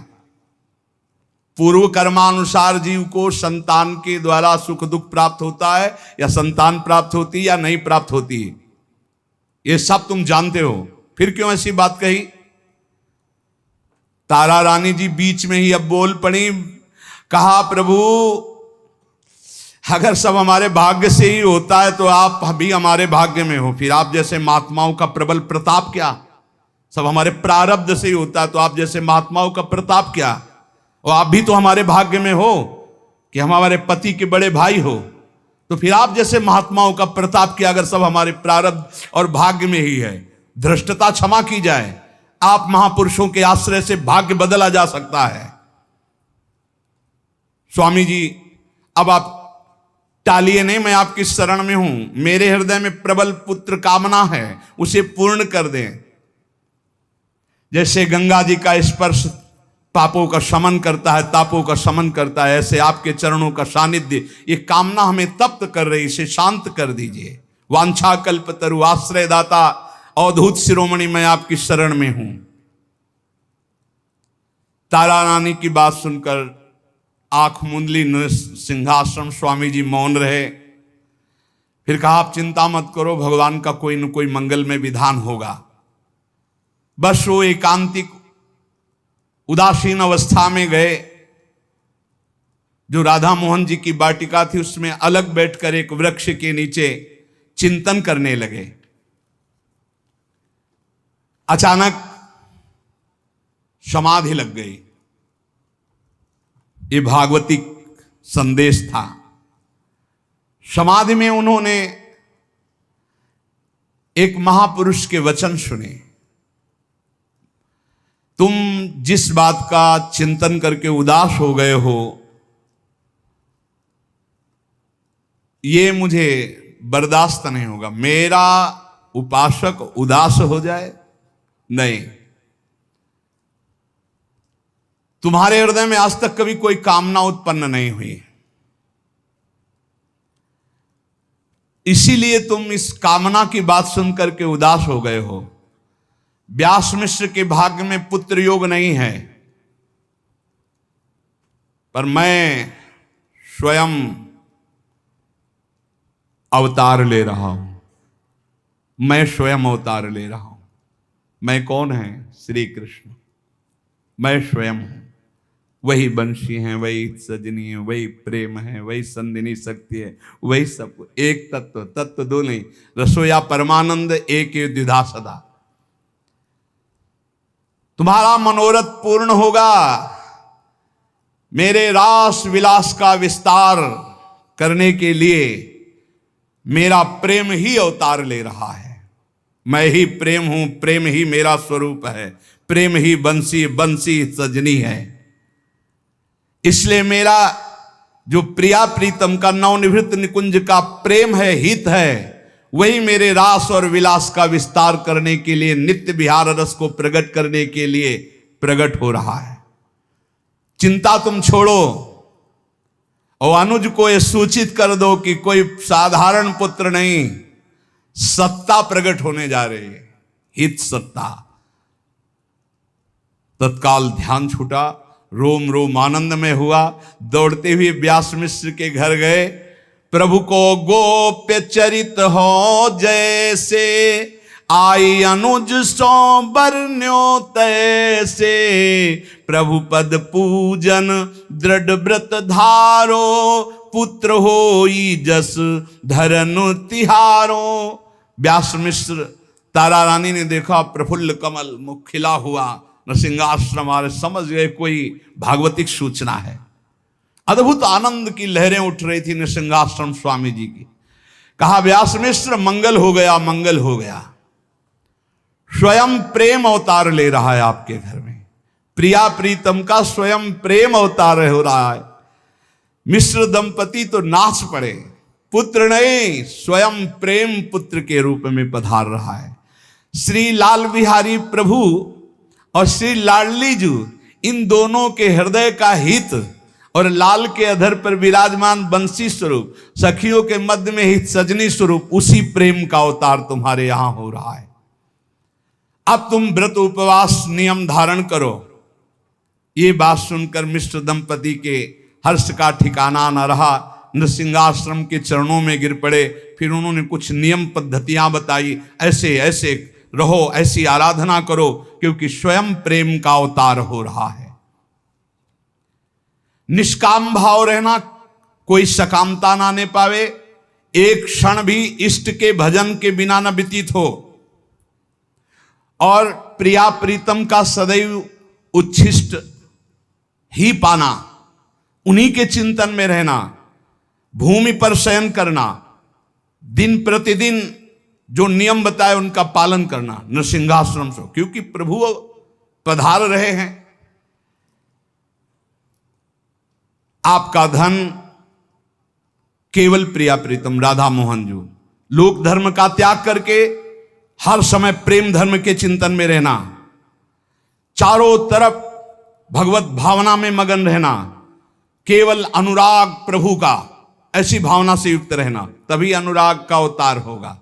पूर्व कर्मानुसार जीव को संतान के द्वारा सुख दुख प्राप्त होता है, या संतान प्राप्त होती है या नहीं प्राप्त होती है, ये सब तुम जानते हो। फिर क्यों ऐसी बात कही? तारा रानी जी बीच में ही अब बोल पड़ी, कहा प्रभु अगर सब हमारे भाग्य से ही होता है तो आप भी हमारे भाग्य में हो, फिर आप जैसे महात्माओं का प्रबल प्रताप क्या? सब हमारे प्रारब्ध से ही होता है तो आप जैसे महात्माओं का प्रताप क्या? और आप भी तो हमारे भाग्य में हो कि हम हमारे पति के बड़े भाई हो, तो फिर आप जैसे महात्माओं का प्रताप क्या अगर सब हमारे प्रारब्ध और भाग्य में ही है? धृष्टता क्षमा की जाए, आप महापुरुषों के आश्रय से भाग्य बदला जा सकता है। स्वामी जी अब आप टालिए नहीं, मैं आपकी शरण में हूं, मेरे हृदय में प्रबल पुत्र कामना है, उसे पूर्ण कर दें। जैसे गंगा जी का स्पर्श पापों का शमन करता है, तापों का शमन करता है, ऐसे आपके चरणों का सानिध्य ये कामना हमें तप्त कर रही, इसे शांत कर दीजिए। वांछा कल्पतरु आश्रय दाता अवधूत शिरोमणि मैं आपकी शरण में हूं। तारा रानी की बात सुनकर आंख मूंदली सिंहासन स्वामी जी मौन रहे। फिर कहा आप चिंता मत करो, भगवान का कोई न कोई मंगल में विधान होगा। बस वो एकांतिक उदासीन अवस्था में गए। जो राधा मोहन जी की वाटिका थी उसमें अलग बैठकर एक वृक्ष के नीचे चिंतन करने लगे। अचानक समाधि लग गई। ये भागवतिक संदेश था। समाधि में उन्होंने एक महापुरुष के वचन सुने, तुम जिस बात का चिंतन करके उदास हो गए हो, ये मुझे बर्दाश्त नहीं होगा। मेरा उपासक उदास हो जाए, नहीं। तुम्हारे हृदय में आज तक कभी कोई कामना उत्पन्न नहीं हुई, इसीलिए तुम इस कामना की बात सुनकर के उदास हो गए हो। व्यास मिश्र के भाग्य में पुत्र योग नहीं है, पर मैं स्वयं अवतार ले रहा हूं। मैं स्वयं अवतार ले रहा हूं। मैं कौन है? श्री कृष्ण। मैं स्वयं हूं। वही बंशी है, वही सजनी है, वही प्रेम है, वही संदिनी शक्ति है, वही सब एक तत्व। तत्व दो नहीं, रसोया परमानंद एक द्विधा सदा। तुम्हारा मनोरथ पूर्ण होगा। मेरे रास विलास का विस्तार करने के लिए मेरा प्रेम ही अवतार ले रहा है। मैं ही प्रेम हूं, प्रेम ही मेरा स्वरूप है, प्रेम ही बंसी, बंसी सजनी है। इसलिए मेरा जो प्रिया प्रीतम का नवनिवृत्त निकुंज का प्रेम है, हित है, वही मेरे रास और विलास का विस्तार करने के लिए, नित्य विहार रस को प्रकट करने के लिए प्रकट हो रहा है। चिंता तुम छोड़ो और अनुज को यह सूचित कर दो कि कोई साधारण पुत्र नहीं, सत्ता प्रकट होने जा रही है, हित सत्ता। तत्काल ध्यान छूटा, रोम रोम आनंद में हुआ। दौड़ते हुए व्यास मिश्र के घर गए। प्रभु को गोप्य चरित हो जैसे, आई अनुज सो बरन्यो तैसे। प्रभु पद पूजन दृढ़ व्रत धारो, पुत्र होई जस धरनु तिहारो। व्यास मिश्र, तारा रानी ने देखा प्रफुल्ल कमल मुख खिला हुआ नृसिंहाश्रम, और समझ गए कोई भागवतिक सूचना है। अद्भुत आनंद की लहरें उठ रही थी नृसिंहाश्रम स्वामी जी की। कहा व्यास मिश्र मंगल हो गया, मंगल हो गया। स्वयं प्रेम अवतार ले रहा है आपके घर में। प्रिया प्रीतम का स्वयं प्रेम अवतार हो रहा है। मिश्र दंपति तो नाच पड़े, पुत्र नहीं, स्वयं प्रेम पुत्र के रूप में पधार रहा है। श्री लाल बिहारी प्रभु और श्री लाडली जू, इन दोनों के हृदय का हित और लाल के अधर पर विराजमान बंसी स्वरूप, सखियों के मध्य में हित सजनी स्वरूप, उसी प्रेम का अवतार तुम्हारे यहां हो रहा है। अब तुम व्रत उपवास नियम धारण करो। ये बात सुनकर मिश्र दंपति के हर्ष का ठिकाना न रहा। नृसिंहाश्रम के चरणों में गिर पड़े। फिर उन्होंने कुछ नियम पद्धतियां बताई, ऐसे ऐसे रहो, ऐसी आराधना करो, क्योंकि स्वयं प्रेम का अवतार हो रहा है। निष्काम भाव रहना, कोई सकामता ना आने पावे, एक क्षण भी इष्ट के भजन के बिना न व्यतीत हो, और प्रिया प्रीतम का सदैव उच्छिष्ट ही पाना, उन्हीं के चिंतन में रहना, भूमि पर शयन करना, दिन प्रतिदिन जो नियम बताए उनका पालन करना, नृसिंहाश्रम से, क्योंकि प्रभु पधार रहे हैं। आपका धन केवल प्रिया प्रीतम राधा मोहन जी, लोक धर्म का त्याग करके हर समय प्रेम धर्म के चिंतन में रहना, चारों तरफ भगवत भावना में मगन रहना, केवल अनुराग प्रभु का, ऐसी भावना से युक्त रहना, तभी अनुराग का अवतार होगा।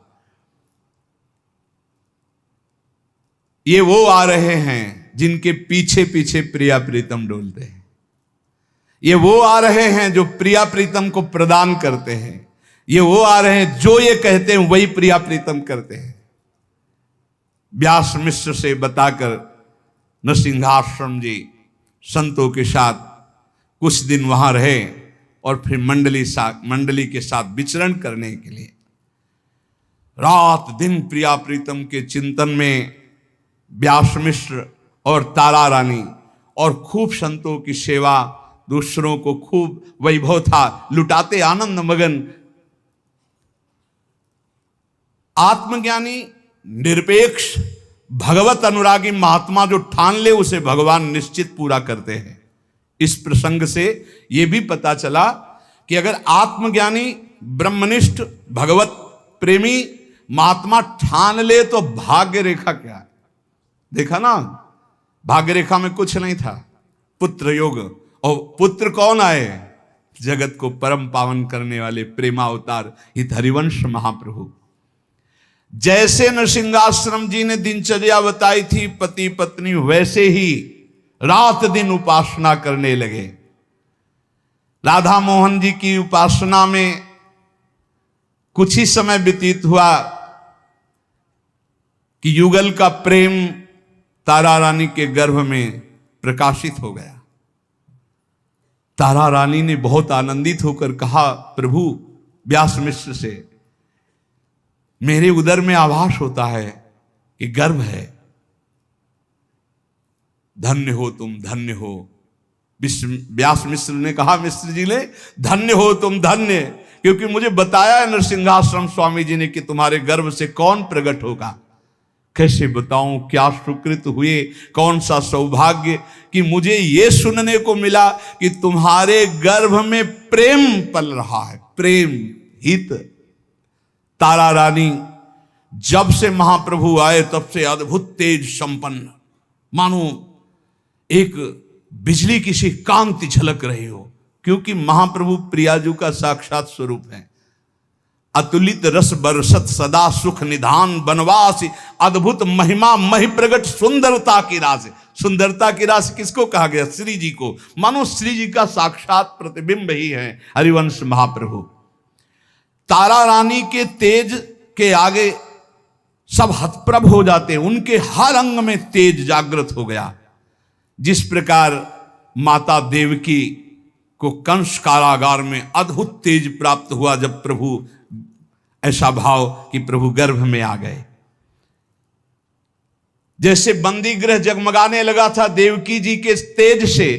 ये वो आ रहे हैं जिनके पीछे पीछे प्रिया प्रीतम डोलते हैं। ये वो आ रहे हैं जो प्रिया प्रीतम को प्रदान करते हैं। ये वो आ रहे हैं जो ये कहते हैं वही प्रिया प्रीतम करते हैं। व्यास मिश्र से बताकर नृसिंहाश्रम जी संतों के साथ कुछ दिन वहां रहे और फिर मंडली के साथ विचरण करने के लिए रात दिन प्रिया प्रीतम के चिंतन में व्यास मिश्र और तारा रानी, और खूब संतों की सेवा, दूसरों को खूब वैभव था, लुटाते आनंद मगन। आत्मज्ञानी निरपेक्ष भगवत अनुरागी महात्मा जो ठान ले उसे भगवान निश्चित पूरा करते हैं। इस प्रसंग से यह भी पता चला कि अगर आत्मज्ञानी ब्रह्मनिष्ठ भगवत प्रेमी महात्मा ठान ले तो भाग्य रेखा क्या है। देखा ना, भाग्य रेखा में कुछ नहीं था, पुत्र योग, और पुत्र कौन आए, जगत को परम पावन करने वाले प्रेमावतार हित हरिवंश महाप्रभु। जैसे नृसिंहाश्रम जी ने दिनचर्या बताई थी पति पत्नी, वैसे ही रात दिन उपासना करने लगे। राधा मोहन जी की उपासना में कुछ ही समय व्यतीत हुआ कि युगल का प्रेम तारा रानी के गर्भ में प्रकाशित हो गया। तारा रानी ने बहुत आनंदित होकर कहा प्रभु व्यास मिश्र से, मेरे उदर में आभास होता है कि गर्भ है, धन्य हो तुम, धन्य हो। व्यास मिश्र ने कहा, मिश्र जी ने, धन्य हो तुम, धन्य, क्योंकि मुझे बताया है नृसिंहाश्रम स्वामी जी ने कि तुम्हारे गर्भ से कौन प्रकट होगा। कैसे बताऊं, क्या सुकृत हुए, कौन सा सौभाग्य कि मुझे यह सुनने को मिला कि तुम्हारे गर्भ में प्रेम पल रहा है, प्रेम हित। तारा रानी जब से महाप्रभु आए तब से अद्भुत तेज संपन्न, मानो एक बिजली की सी कांति झलक रही हो, क्योंकि महाप्रभु प्रियाजू का साक्षात स्वरूप है। अतुलित रस बरसत सदा सुख निधान बनवासी, अद्भुत महिमा महि प्रगट सुंदरता की रास। सुंदरता की रास किसको कहा गया? श्री जी को। मानो श्री जी का साक्षात प्रतिबिंब ही है हरिवंश महाप्रभु। तारा रानी के तेज के आगे सब हतप्रभ हो जाते हैं, उनके हर अंग में तेज जागृत हो गया। जिस प्रकार माता देवकी को कंस कारागार में अद्भुत तेज प्राप्त हुआ जब प्रभु, ऐसा भाव कि प्रभु गर्भ में आ गए। जैसे बंदी गृह जगमगाने लगा था देवकी जी के तेज से,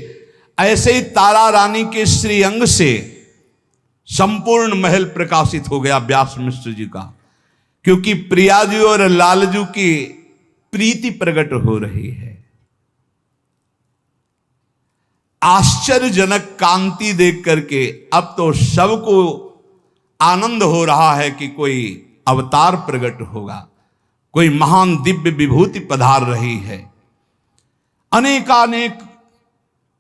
ऐसे ही तारा रानी के श्रीअंग से संपूर्ण महल प्रकाशित हो गया व्यास मिश्र जी का, क्योंकि प्रियाजू और लालजू की प्रीति प्रकट हो रही है। आश्चर्यजनक कांति देख करके अब तो सबको आनंद हो रहा है कि कोई अवतार प्रकट होगा, कोई महान दिव्य विभूति पधार रही है। अनेकानेक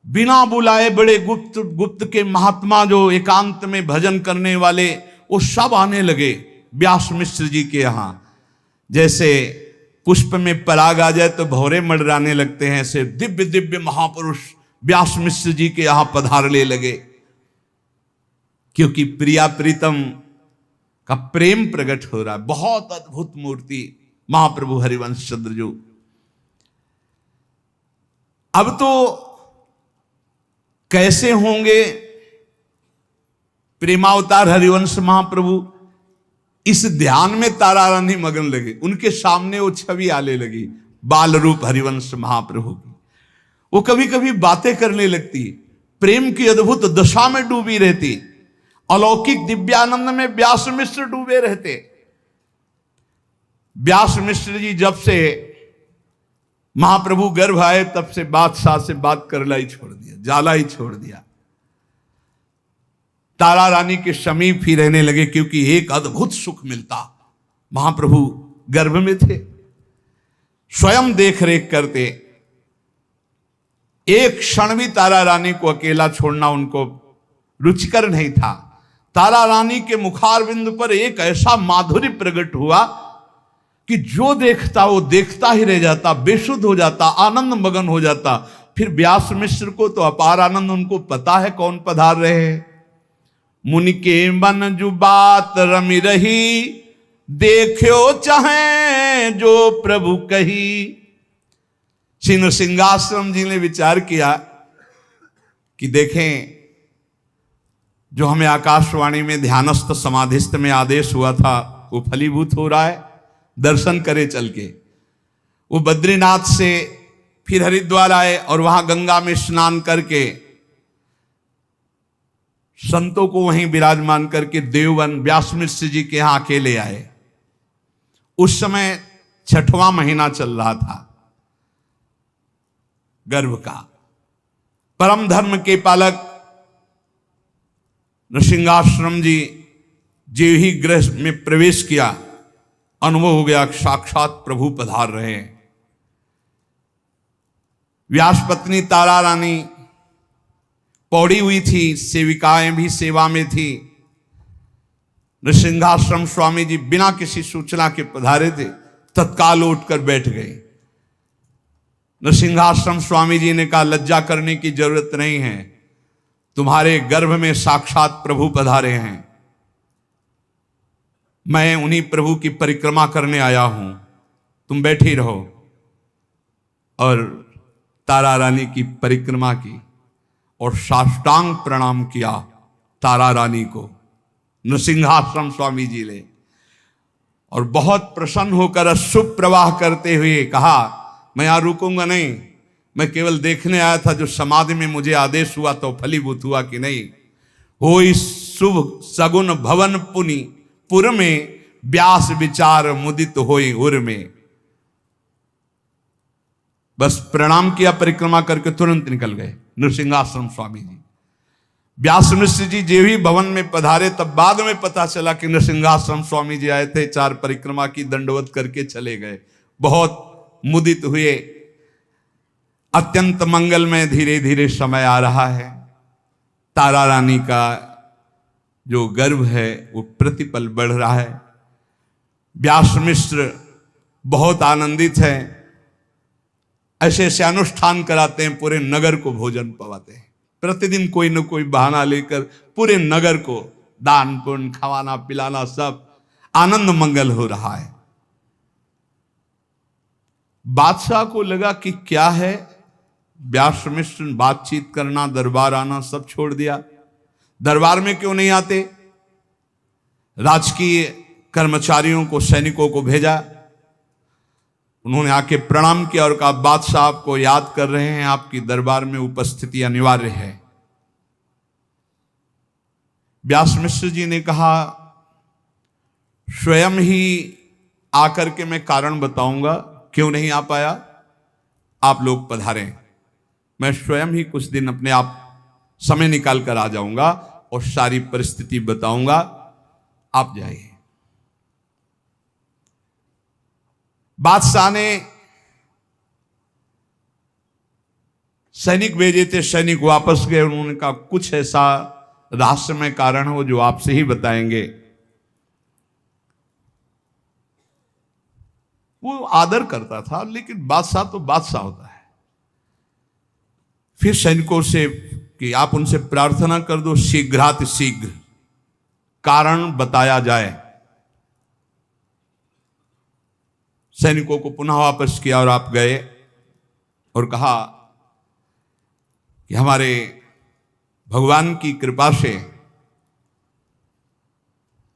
बिना बुलाए बड़े गुप्त के महात्मा जो एकांत में भजन करने वाले, वो सब आने लगे व्यास मिश्र जी के यहाँ। जैसे पुष्प में पराग आ जाए तो भौरे मंडराने लगते हैं, ऐसे दिव्य दिव्य महापुरुष व्यास मिश्र जी के यहाँ पधारने लगे, क्योंकि प्रिया प्रीतम का प्रेम प्रकट हो रहा है। बहुत अद्भुत मूर्ति महाप्रभु हरिवंश चंद्र जो। अब तो कैसे होंगे प्रेमावतार हरिवंश महाप्रभु, इस ध्यान में तारा रानी मगन लगे। उनके सामने वो छवि आने लगी बाल रूप हरिवंश महाप्रभु की। वो कभी कभी बातें करने लगती, प्रेम की अद्भुत दशा में डूबी रहती, अलौकिक दिव्यानंद में व्यास मिश्र डूबे रहते। व्यास मिश्र जी जब से महाप्रभु गर्भ आए तब से बादशाह से बात करना ही छोड़ दिया, जाला ही छोड़ दिया। तारा रानी के समीप ही रहने लगे, क्योंकि एक अद्भुत सुख मिलता। महाप्रभु गर्भ में थे, स्वयं देख रेख करते। एक क्षण भी तारा रानी को अकेला छोड़ना उनको रुचिकर नहीं था। तारा रानी के मुखारविंद पर एक ऐसा माधुर्य प्रकट हुआ कि जो देखता वो देखता ही रह जाता, बेसुध हो जाता, आनंद मगन हो जाता। फिर व्यास मिश्र को तो अपार आनंद, उनको पता है कौन पधार रहे हैं। मुनि के मन जो बात रमी रही, देखो चाहे जो प्रभु कही। श्री नृसिंहाश्रम जी ने विचार किया कि देखें, जो हमें आकाशवाणी में ध्यानस्थ समाधिस्थ में आदेश हुआ था वो फलीभूत हो रहा है। दर्शन करे चल के। वो बद्रीनाथ से फिर हरिद्वार आए और वहां गंगा में स्नान करके संतों को वहीं विराजमान करके देववन व्यास मिश्र जी के यहां अकेले आए। उस समय 6वां महीना चल रहा था गर्भ का। परम धर्म के पालक नृसिंहाश्रम जी जो ही गृह में प्रवेश किया, अनुभव हो गया साक्षात प्रभु पधार रहे हैं। व्यास पत्नी तारा रानी पौड़ी हुई थी, सेविकाएं भी सेवा में थी। नृसिंहाश्रम स्वामी जी बिना किसी सूचना के पधारे थे, तत्काल उठकर बैठ गए। नृसिंहाश्रम स्वामी जी ने कहा, लज्जा करने की जरूरत नहीं है, तुम्हारे गर्भ में साक्षात प्रभु पधारे हैं। मैं उन्हीं प्रभु की परिक्रमा करने आया हूं, तुम बैठी रहो। और तारा रानी की परिक्रमा की और साष्टांग प्रणाम किया तारा रानी को नृसिंहाश्रम स्वामी जी ने। और बहुत प्रसन्न होकर अशुभ प्रवाह करते हुए कहा, मैं यहां रुकूंगा नहीं, मैं केवल देखने आया था जो समाधि में मुझे आदेश हुआ तो फलीभूत हुआ कि नहीं। हो इस शुभ सगुन भवन पुनि पुर में, व्यास विचार मुदित होई उर में। बस प्रणाम किया, परिक्रमा करके तुरंत निकल गए नृसिंहाश्रम स्वामी जी। व्यास मिश्र जी जो ही भवन में पधारे, तब बाद में पता चला कि नृसिंहाश्रम स्वामी जी आए थे, 4 परिक्रमा की, दंडवत करके चले गए। बहुत मुदित हुए। अत्यंत मंगलमय धीरे धीरे समय आ रहा है। तारा रानी का जो गर्भ है वो प्रतिपल बढ़ रहा है। व्यास मिश्र बहुत आनंदित हैं, ऐसे ऐसे अनुष्ठान कराते हैं, पूरे नगर को भोजन पवाते हैं। प्रतिदिन कोई न कोई बहाना लेकर पूरे नगर को दान पुण्य, खवाना पिलाना, सब आनंद मंगल हो रहा है। बादशाह को लगा कि क्या है, व्यास मिश्र बातचीत करना, दरबार आना सब छोड़ दिया। दरबार में क्यों नहीं आते? राजकीय कर्मचारियों को, सैनिकों को भेजा। उन्होंने आके प्रणाम किया और कहा, बादशाह आपको याद कर रहे हैं, आपकी दरबार में उपस्थिति अनिवार्य है। व्यास मिश्र जी ने कहा, स्वयं ही आकर के मैं कारण बताऊंगा क्यों नहीं आ पाया, आप लोग पधारें। मैं स्वयं ही कुछ दिन अपने आप समय निकाल कर आ जाऊंगा और सारी परिस्थिति बताऊंगा, आप जाइए। बादशाह ने सैनिक भेजे थे, सैनिक वापस गए। उन्होंने कहा, कुछ ऐसा रहस्यमय कारण हो जो आपसे ही बताएंगे। वो आदर करता था, लेकिन बादशाह तो बादशाह होता है। फिर सैनिकों से कि आप उनसे प्रार्थना कर दो, शीघ्रातिशीघ्र कारण बताया जाए। सैनिकों को पुनः वापस किया और आप गए और कहा कि हमारे भगवान की कृपा से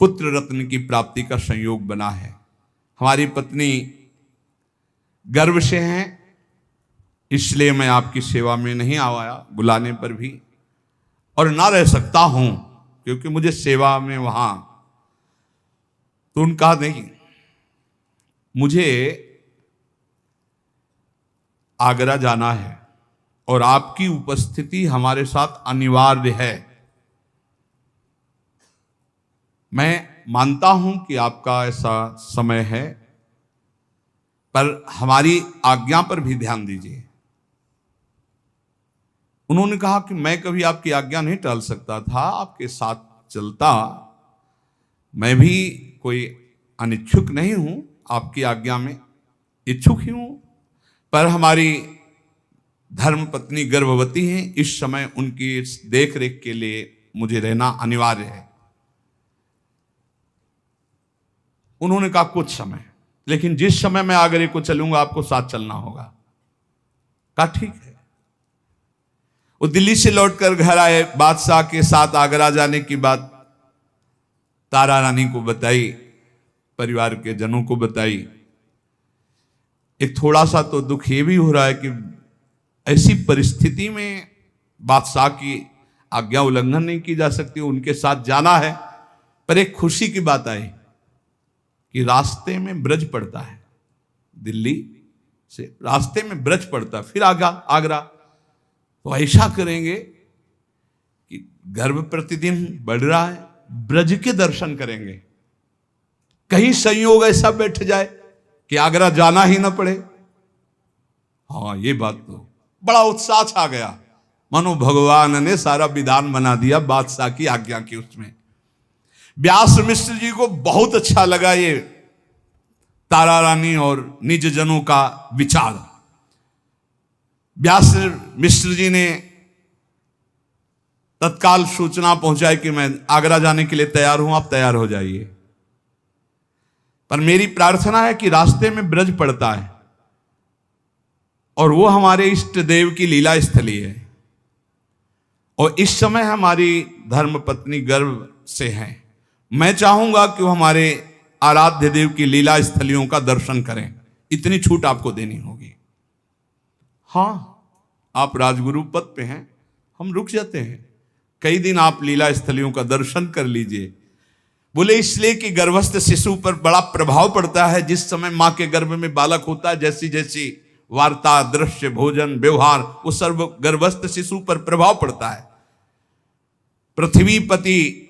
पुत्र रत्न की प्राप्ति का संयोग बना है। हमारी पत्नी गर्भ से हैं, इसलिए मैं आपकी सेवा में नहीं आया बुलाने पर भी, और ना रह सकता हूं क्योंकि मुझे सेवा में वहां। तो उन्होंने कहा नहीं, मुझे आगरा जाना है और आपकी उपस्थिति हमारे साथ अनिवार्य है। मैं मानता हूं कि आपका ऐसा समय है, पर हमारी आज्ञा पर भी ध्यान दीजिए। उन्होंने कहा कि मैं कभी आपकी आज्ञा नहीं टाल सकता था, आपके साथ चलता। मैं भी कोई अनिच्छुक नहीं हूं, आपकी आज्ञा में इच्छुक ही हूं, पर हमारी धर्म पत्नी गर्भवती हैं, इस समय उनकी देख रेख के लिए मुझे रहना अनिवार्य है। उन्होंने कहा कुछ समय, लेकिन जिस समय मैं आगरे को चलूंगा आपको साथ चलना होगा। कहा ठीक है। वो दिल्ली से लौटकर घर आए, बादशाह के साथ आगरा जाने की बात तारा रानी को बताई, परिवार के जनों को बताई। एक थोड़ा सा तो दुख ये भी हो रहा है कि ऐसी परिस्थिति में बादशाह की आज्ञा उल्लंघन नहीं की जा सकती, उनके साथ जाना है। पर एक खुशी की बात आई कि रास्ते में ब्रज पड़ता है, दिल्ली से रास्ते में ब्रज पड़ता है, फिर आगरा। तो ऐसा करेंगे कि गर्भ प्रतिदिन बढ़ रहा है, ब्रज के दर्शन करेंगे। कहीं संयोग ऐसा बैठ जाए कि आगरा जाना ही ना पड़े। हाँ, ये बात तो बड़ा उत्साह छा गया, मानो भगवान ने सारा विधान बना दिया बादशाह की आज्ञा की। उसमें व्यास मिश्र जी को बहुत अच्छा लगा ये तारा रानी और निज जनों का विचार। व्यास मिश्र जी ने तत्काल सूचना पहुंचाई कि मैं आगरा जाने के लिए तैयार हूं, आप तैयार हो जाइए। पर मेरी प्रार्थना है कि रास्ते में ब्रज पड़ता है और वो हमारे इष्ट देव की लीला स्थली है, और इस समय हमारी धर्म पत्नी गर्भ से हैं। मैं चाहूंगा कि वो हमारे आराध्य देव की लीला स्थलियों का दर्शन करें। इतनी छूट आपको देनी होगी। हाँ, आप राजगुरु पद पे हैं, हम रुक जाते हैं, कई दिन आप लीला स्थलियों का दर्शन कर लीजिए। बोले इसलिए कि गर्भस्थ शिशु पर बड़ा प्रभाव पड़ता है। जिस समय मां के गर्भ में बालक होता है, जैसी जैसी वार्ता, दृश्य, भोजन, व्यवहार, वो सर्व गर्भस्थ शिशु पर प्रभाव पड़ता है। पृथ्वीपति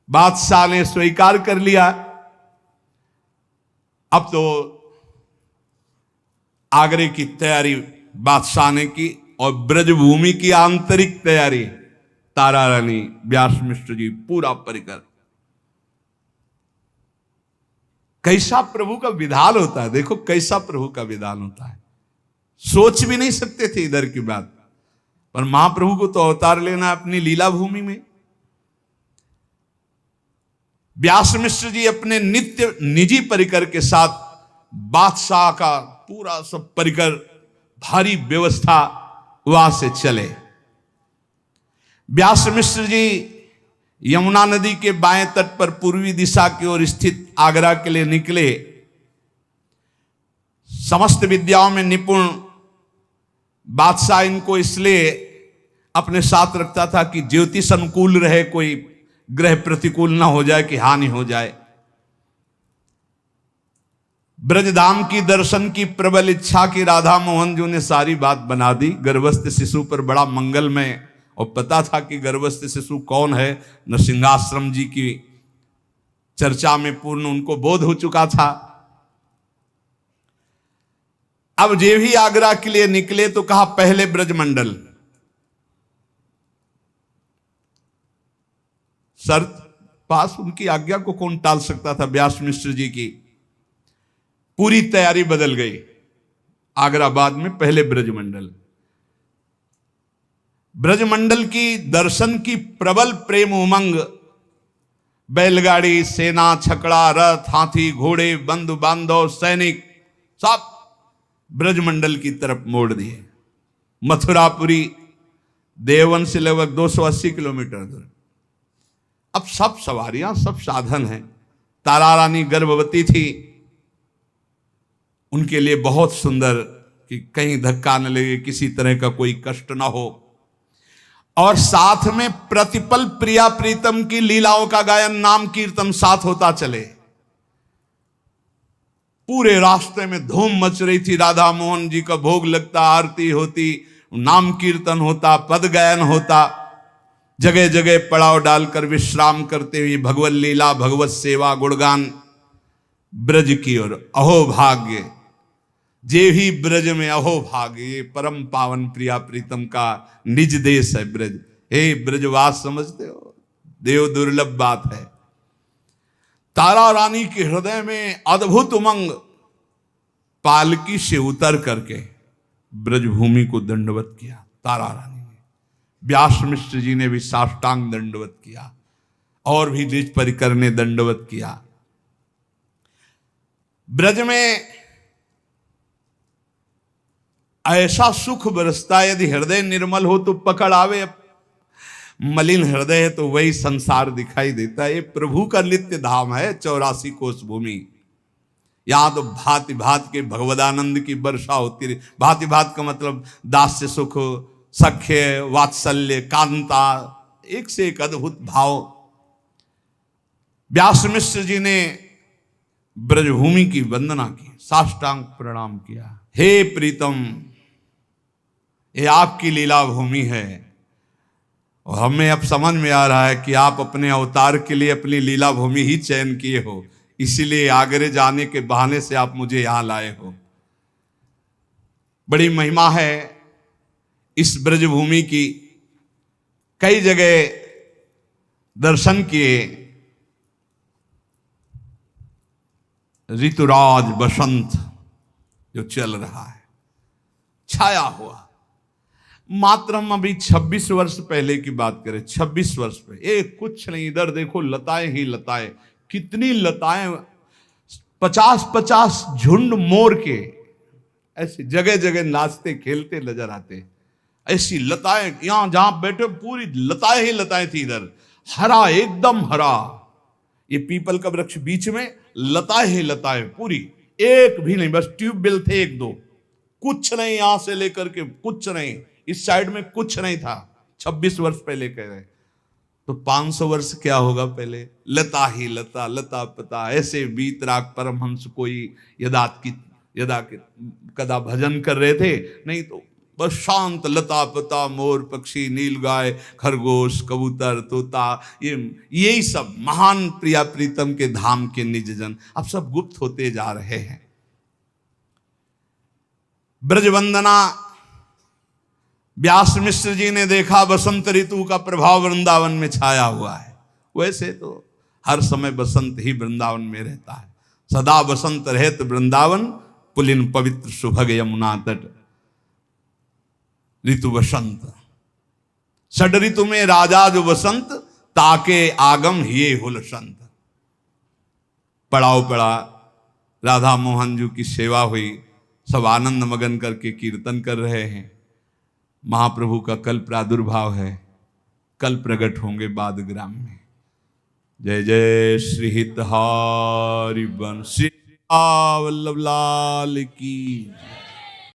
बादशाह ने स्वीकार कर लिया। अब तो आगरे की तैयारी बादशाह ने की और ब्रजभूमि की आंतरिक तैयारी तारा रानी, व्यास मिश्र जी, पूरा परिकर। कैसा प्रभु का विधान होता है, देखो कैसा प्रभु का विधान होता है। सोच भी नहीं सकते थे इधर की बात, पर महाप्रभु को तो अवतार लेना अपनी लीला भूमि में। व्यास मिश्र जी अपने नित्य निजी परिकर के साथ बादशाह का पूरा सब परिकर, भारी व्यवस्था, वहां से चले। व्यास मिश्र जी यमुना नदी के बाएं तट पर पूर्वी दिशा की ओर स्थित आगरा के लिए निकले। समस्त विद्याओं में निपुण बादशाह इनको इसलिए अपने साथ रखता था कि ज्योतिष अनुकूल रहे, कोई ग्रह प्रतिकूल ना हो जाए कि हानि हो जाए। ब्रजधाम की दर्शन की प्रबल इच्छा की राधा मोहन जी ने सारी बात बना दी। गर्भस्थ शिशु पर बड़ा मंगलमय, और पता था कि गर्भस्थ शिशु कौन है। नरसिंहाश्रम जी की चर्चा में पूर्ण उनको बोध हो चुका था। अब जे भी आगरा के लिए निकले तो कहा पहले ब्रजमंडल। शर्त पास, उनकी आज्ञा को कौन टाल सकता था। व्यास मिश्र जी की पूरी तैयारी बदल गई। आगरा बाद में पहले ब्रजमंडल। ब्रजमंडल की दर्शन की प्रबल प्रेम उमंग, बैलगाड़ी, सेना, छकड़ा, रथ, हाथी, घोड़े, बंधु बांधव, सैनिक, सब ब्रजमंडल की तरफ मोड़ दिए। मथुरापुरी देवन से लगभग 280 किलोमीटर दूर। अब सब सवारियां, सब साधन हैं। तारा रानी गर्भवती थी, उनके लिए बहुत सुंदर कि कहीं धक्का न लगे, किसी तरह का कोई कष्ट ना हो, और साथ में प्रतिपल प्रिया प्रीतम की लीलाओं का गायन, नाम कीर्तन साथ होता चले। पूरे रास्ते में धूम मच रही थी। राधा मोहन जी का भोग लगता, आरती होती, नाम कीर्तन होता, पद गायन होता। जगह जगह पड़ाव डालकर विश्राम करते हुए भगवत लीला, भगवत सेवा, गुणगान ब्रज की ओर। अहो भाग्य जे ही ब्रज में, अहो भाग्य, ये परम पावन प्रिया प्रीतम का निज देश है ब्रज। हे ब्रजवास, समझते हो, देव दुर्लभ बात है। तारा रानी के हृदय में अद्भुत उमंग। पालकी से उतर करके ब्रजभूमि को दंडवत किया तारा रानी ने। व्यास मिश्र जी ने भी साष्टांग दंडवत किया, और भी द्विज परिकर ने दंडवत किया। ब्रज में ऐसा सुख बरसता, यदि हृदय निर्मल हो तो पकड़ आवे, मलिन हृदय है तो वही संसार दिखाई देता है। ये प्रभु का नित्य धाम है 84 कोस भूमि। यहां तो भांति भांति के भगवदानंद की वर्षा होती रही। भांति भांति का मतलब दास्य सुख, सख्य, वात्सल्य, कांता, एक से एक अद्भुत भाव। व्यास मिश्र जी ने ब्रजभूमि की वंदना की, साष्टांग प्रणाम किया। हे प्रीतम, ये आपकी लीला भूमि है, और हमें अब समझ में आ रहा है कि आप अपने अवतार के लिए अपनी लीला भूमि ही चयन किए हो, इसीलिए आगरे जाने के बहाने से आप मुझे यहां लाए हो। बड़ी महिमा है इस ब्रजभूमि की। कई जगह दर्शन किए। ऋतुराज बसंत जो चल रहा है, छाया हुआ। मात्र हम अभी 26 वर्ष पहले की बात करें, 26 वर्ष पहले, कुछ नहीं, इधर देखो लताएं ही लताएं, कितनी लताएं, 50-50 झुंड मोर के ऐसे जगह जगह नाचते खेलते नजर आते। ऐसी लताएं, यहां जहां बैठे पूरी लताएं ही लताएं थी। इधर हरा, एकदम हरा, ये पीपल का वृक्ष बीच में, लताएं ही लताएं पूरी, एक भी नहीं, बस ट्यूबवेल थे एक दो, कुछ नहीं, यहां से लेकर के कुछ नहीं, इस साइड में कुछ नहीं था। 26 वर्ष पहले कह रहे, तो 500 वर्ष क्या होगा पहले? लता ही लता, लता पता, ऐसे बीत राग परमहंस कोई यदा कदा भजन कर रहे थे, नहीं तो बस शांत लता पता, मोर पक्षी, नील गाय, खरगोश, कबूतर, तोता, यही सब महान प्रिया प्रीतम के धाम के निज जन अब सब गुप्त होते जा रहे हैं। ब्रजवंदना, व्यास मिश्र जी ने देखा बसंत ऋतु का प्रभाव वृंदावन में छाया हुआ है। वैसे तो हर समय बसंत ही वृंदावन में रहता है, सदा बसंत रहत वृंदावन, पुलिन पवित्र सुभग यमुना तट। ऋतु बसंत, षड ऋतु में राजा जो बसंत, ताके आगम हिये हुल संत। पड़ाव पड़ा, राधा मोहन जी की सेवा हुई, सब आनंद मगन करके कीर्तन कर रहे हैं। महाप्रभु का कल प्रादुर्भाव है, कल प्रकट होंगे बादग्राम में। जय जय श्री हितहारी बंसी वल्लभ लाल की।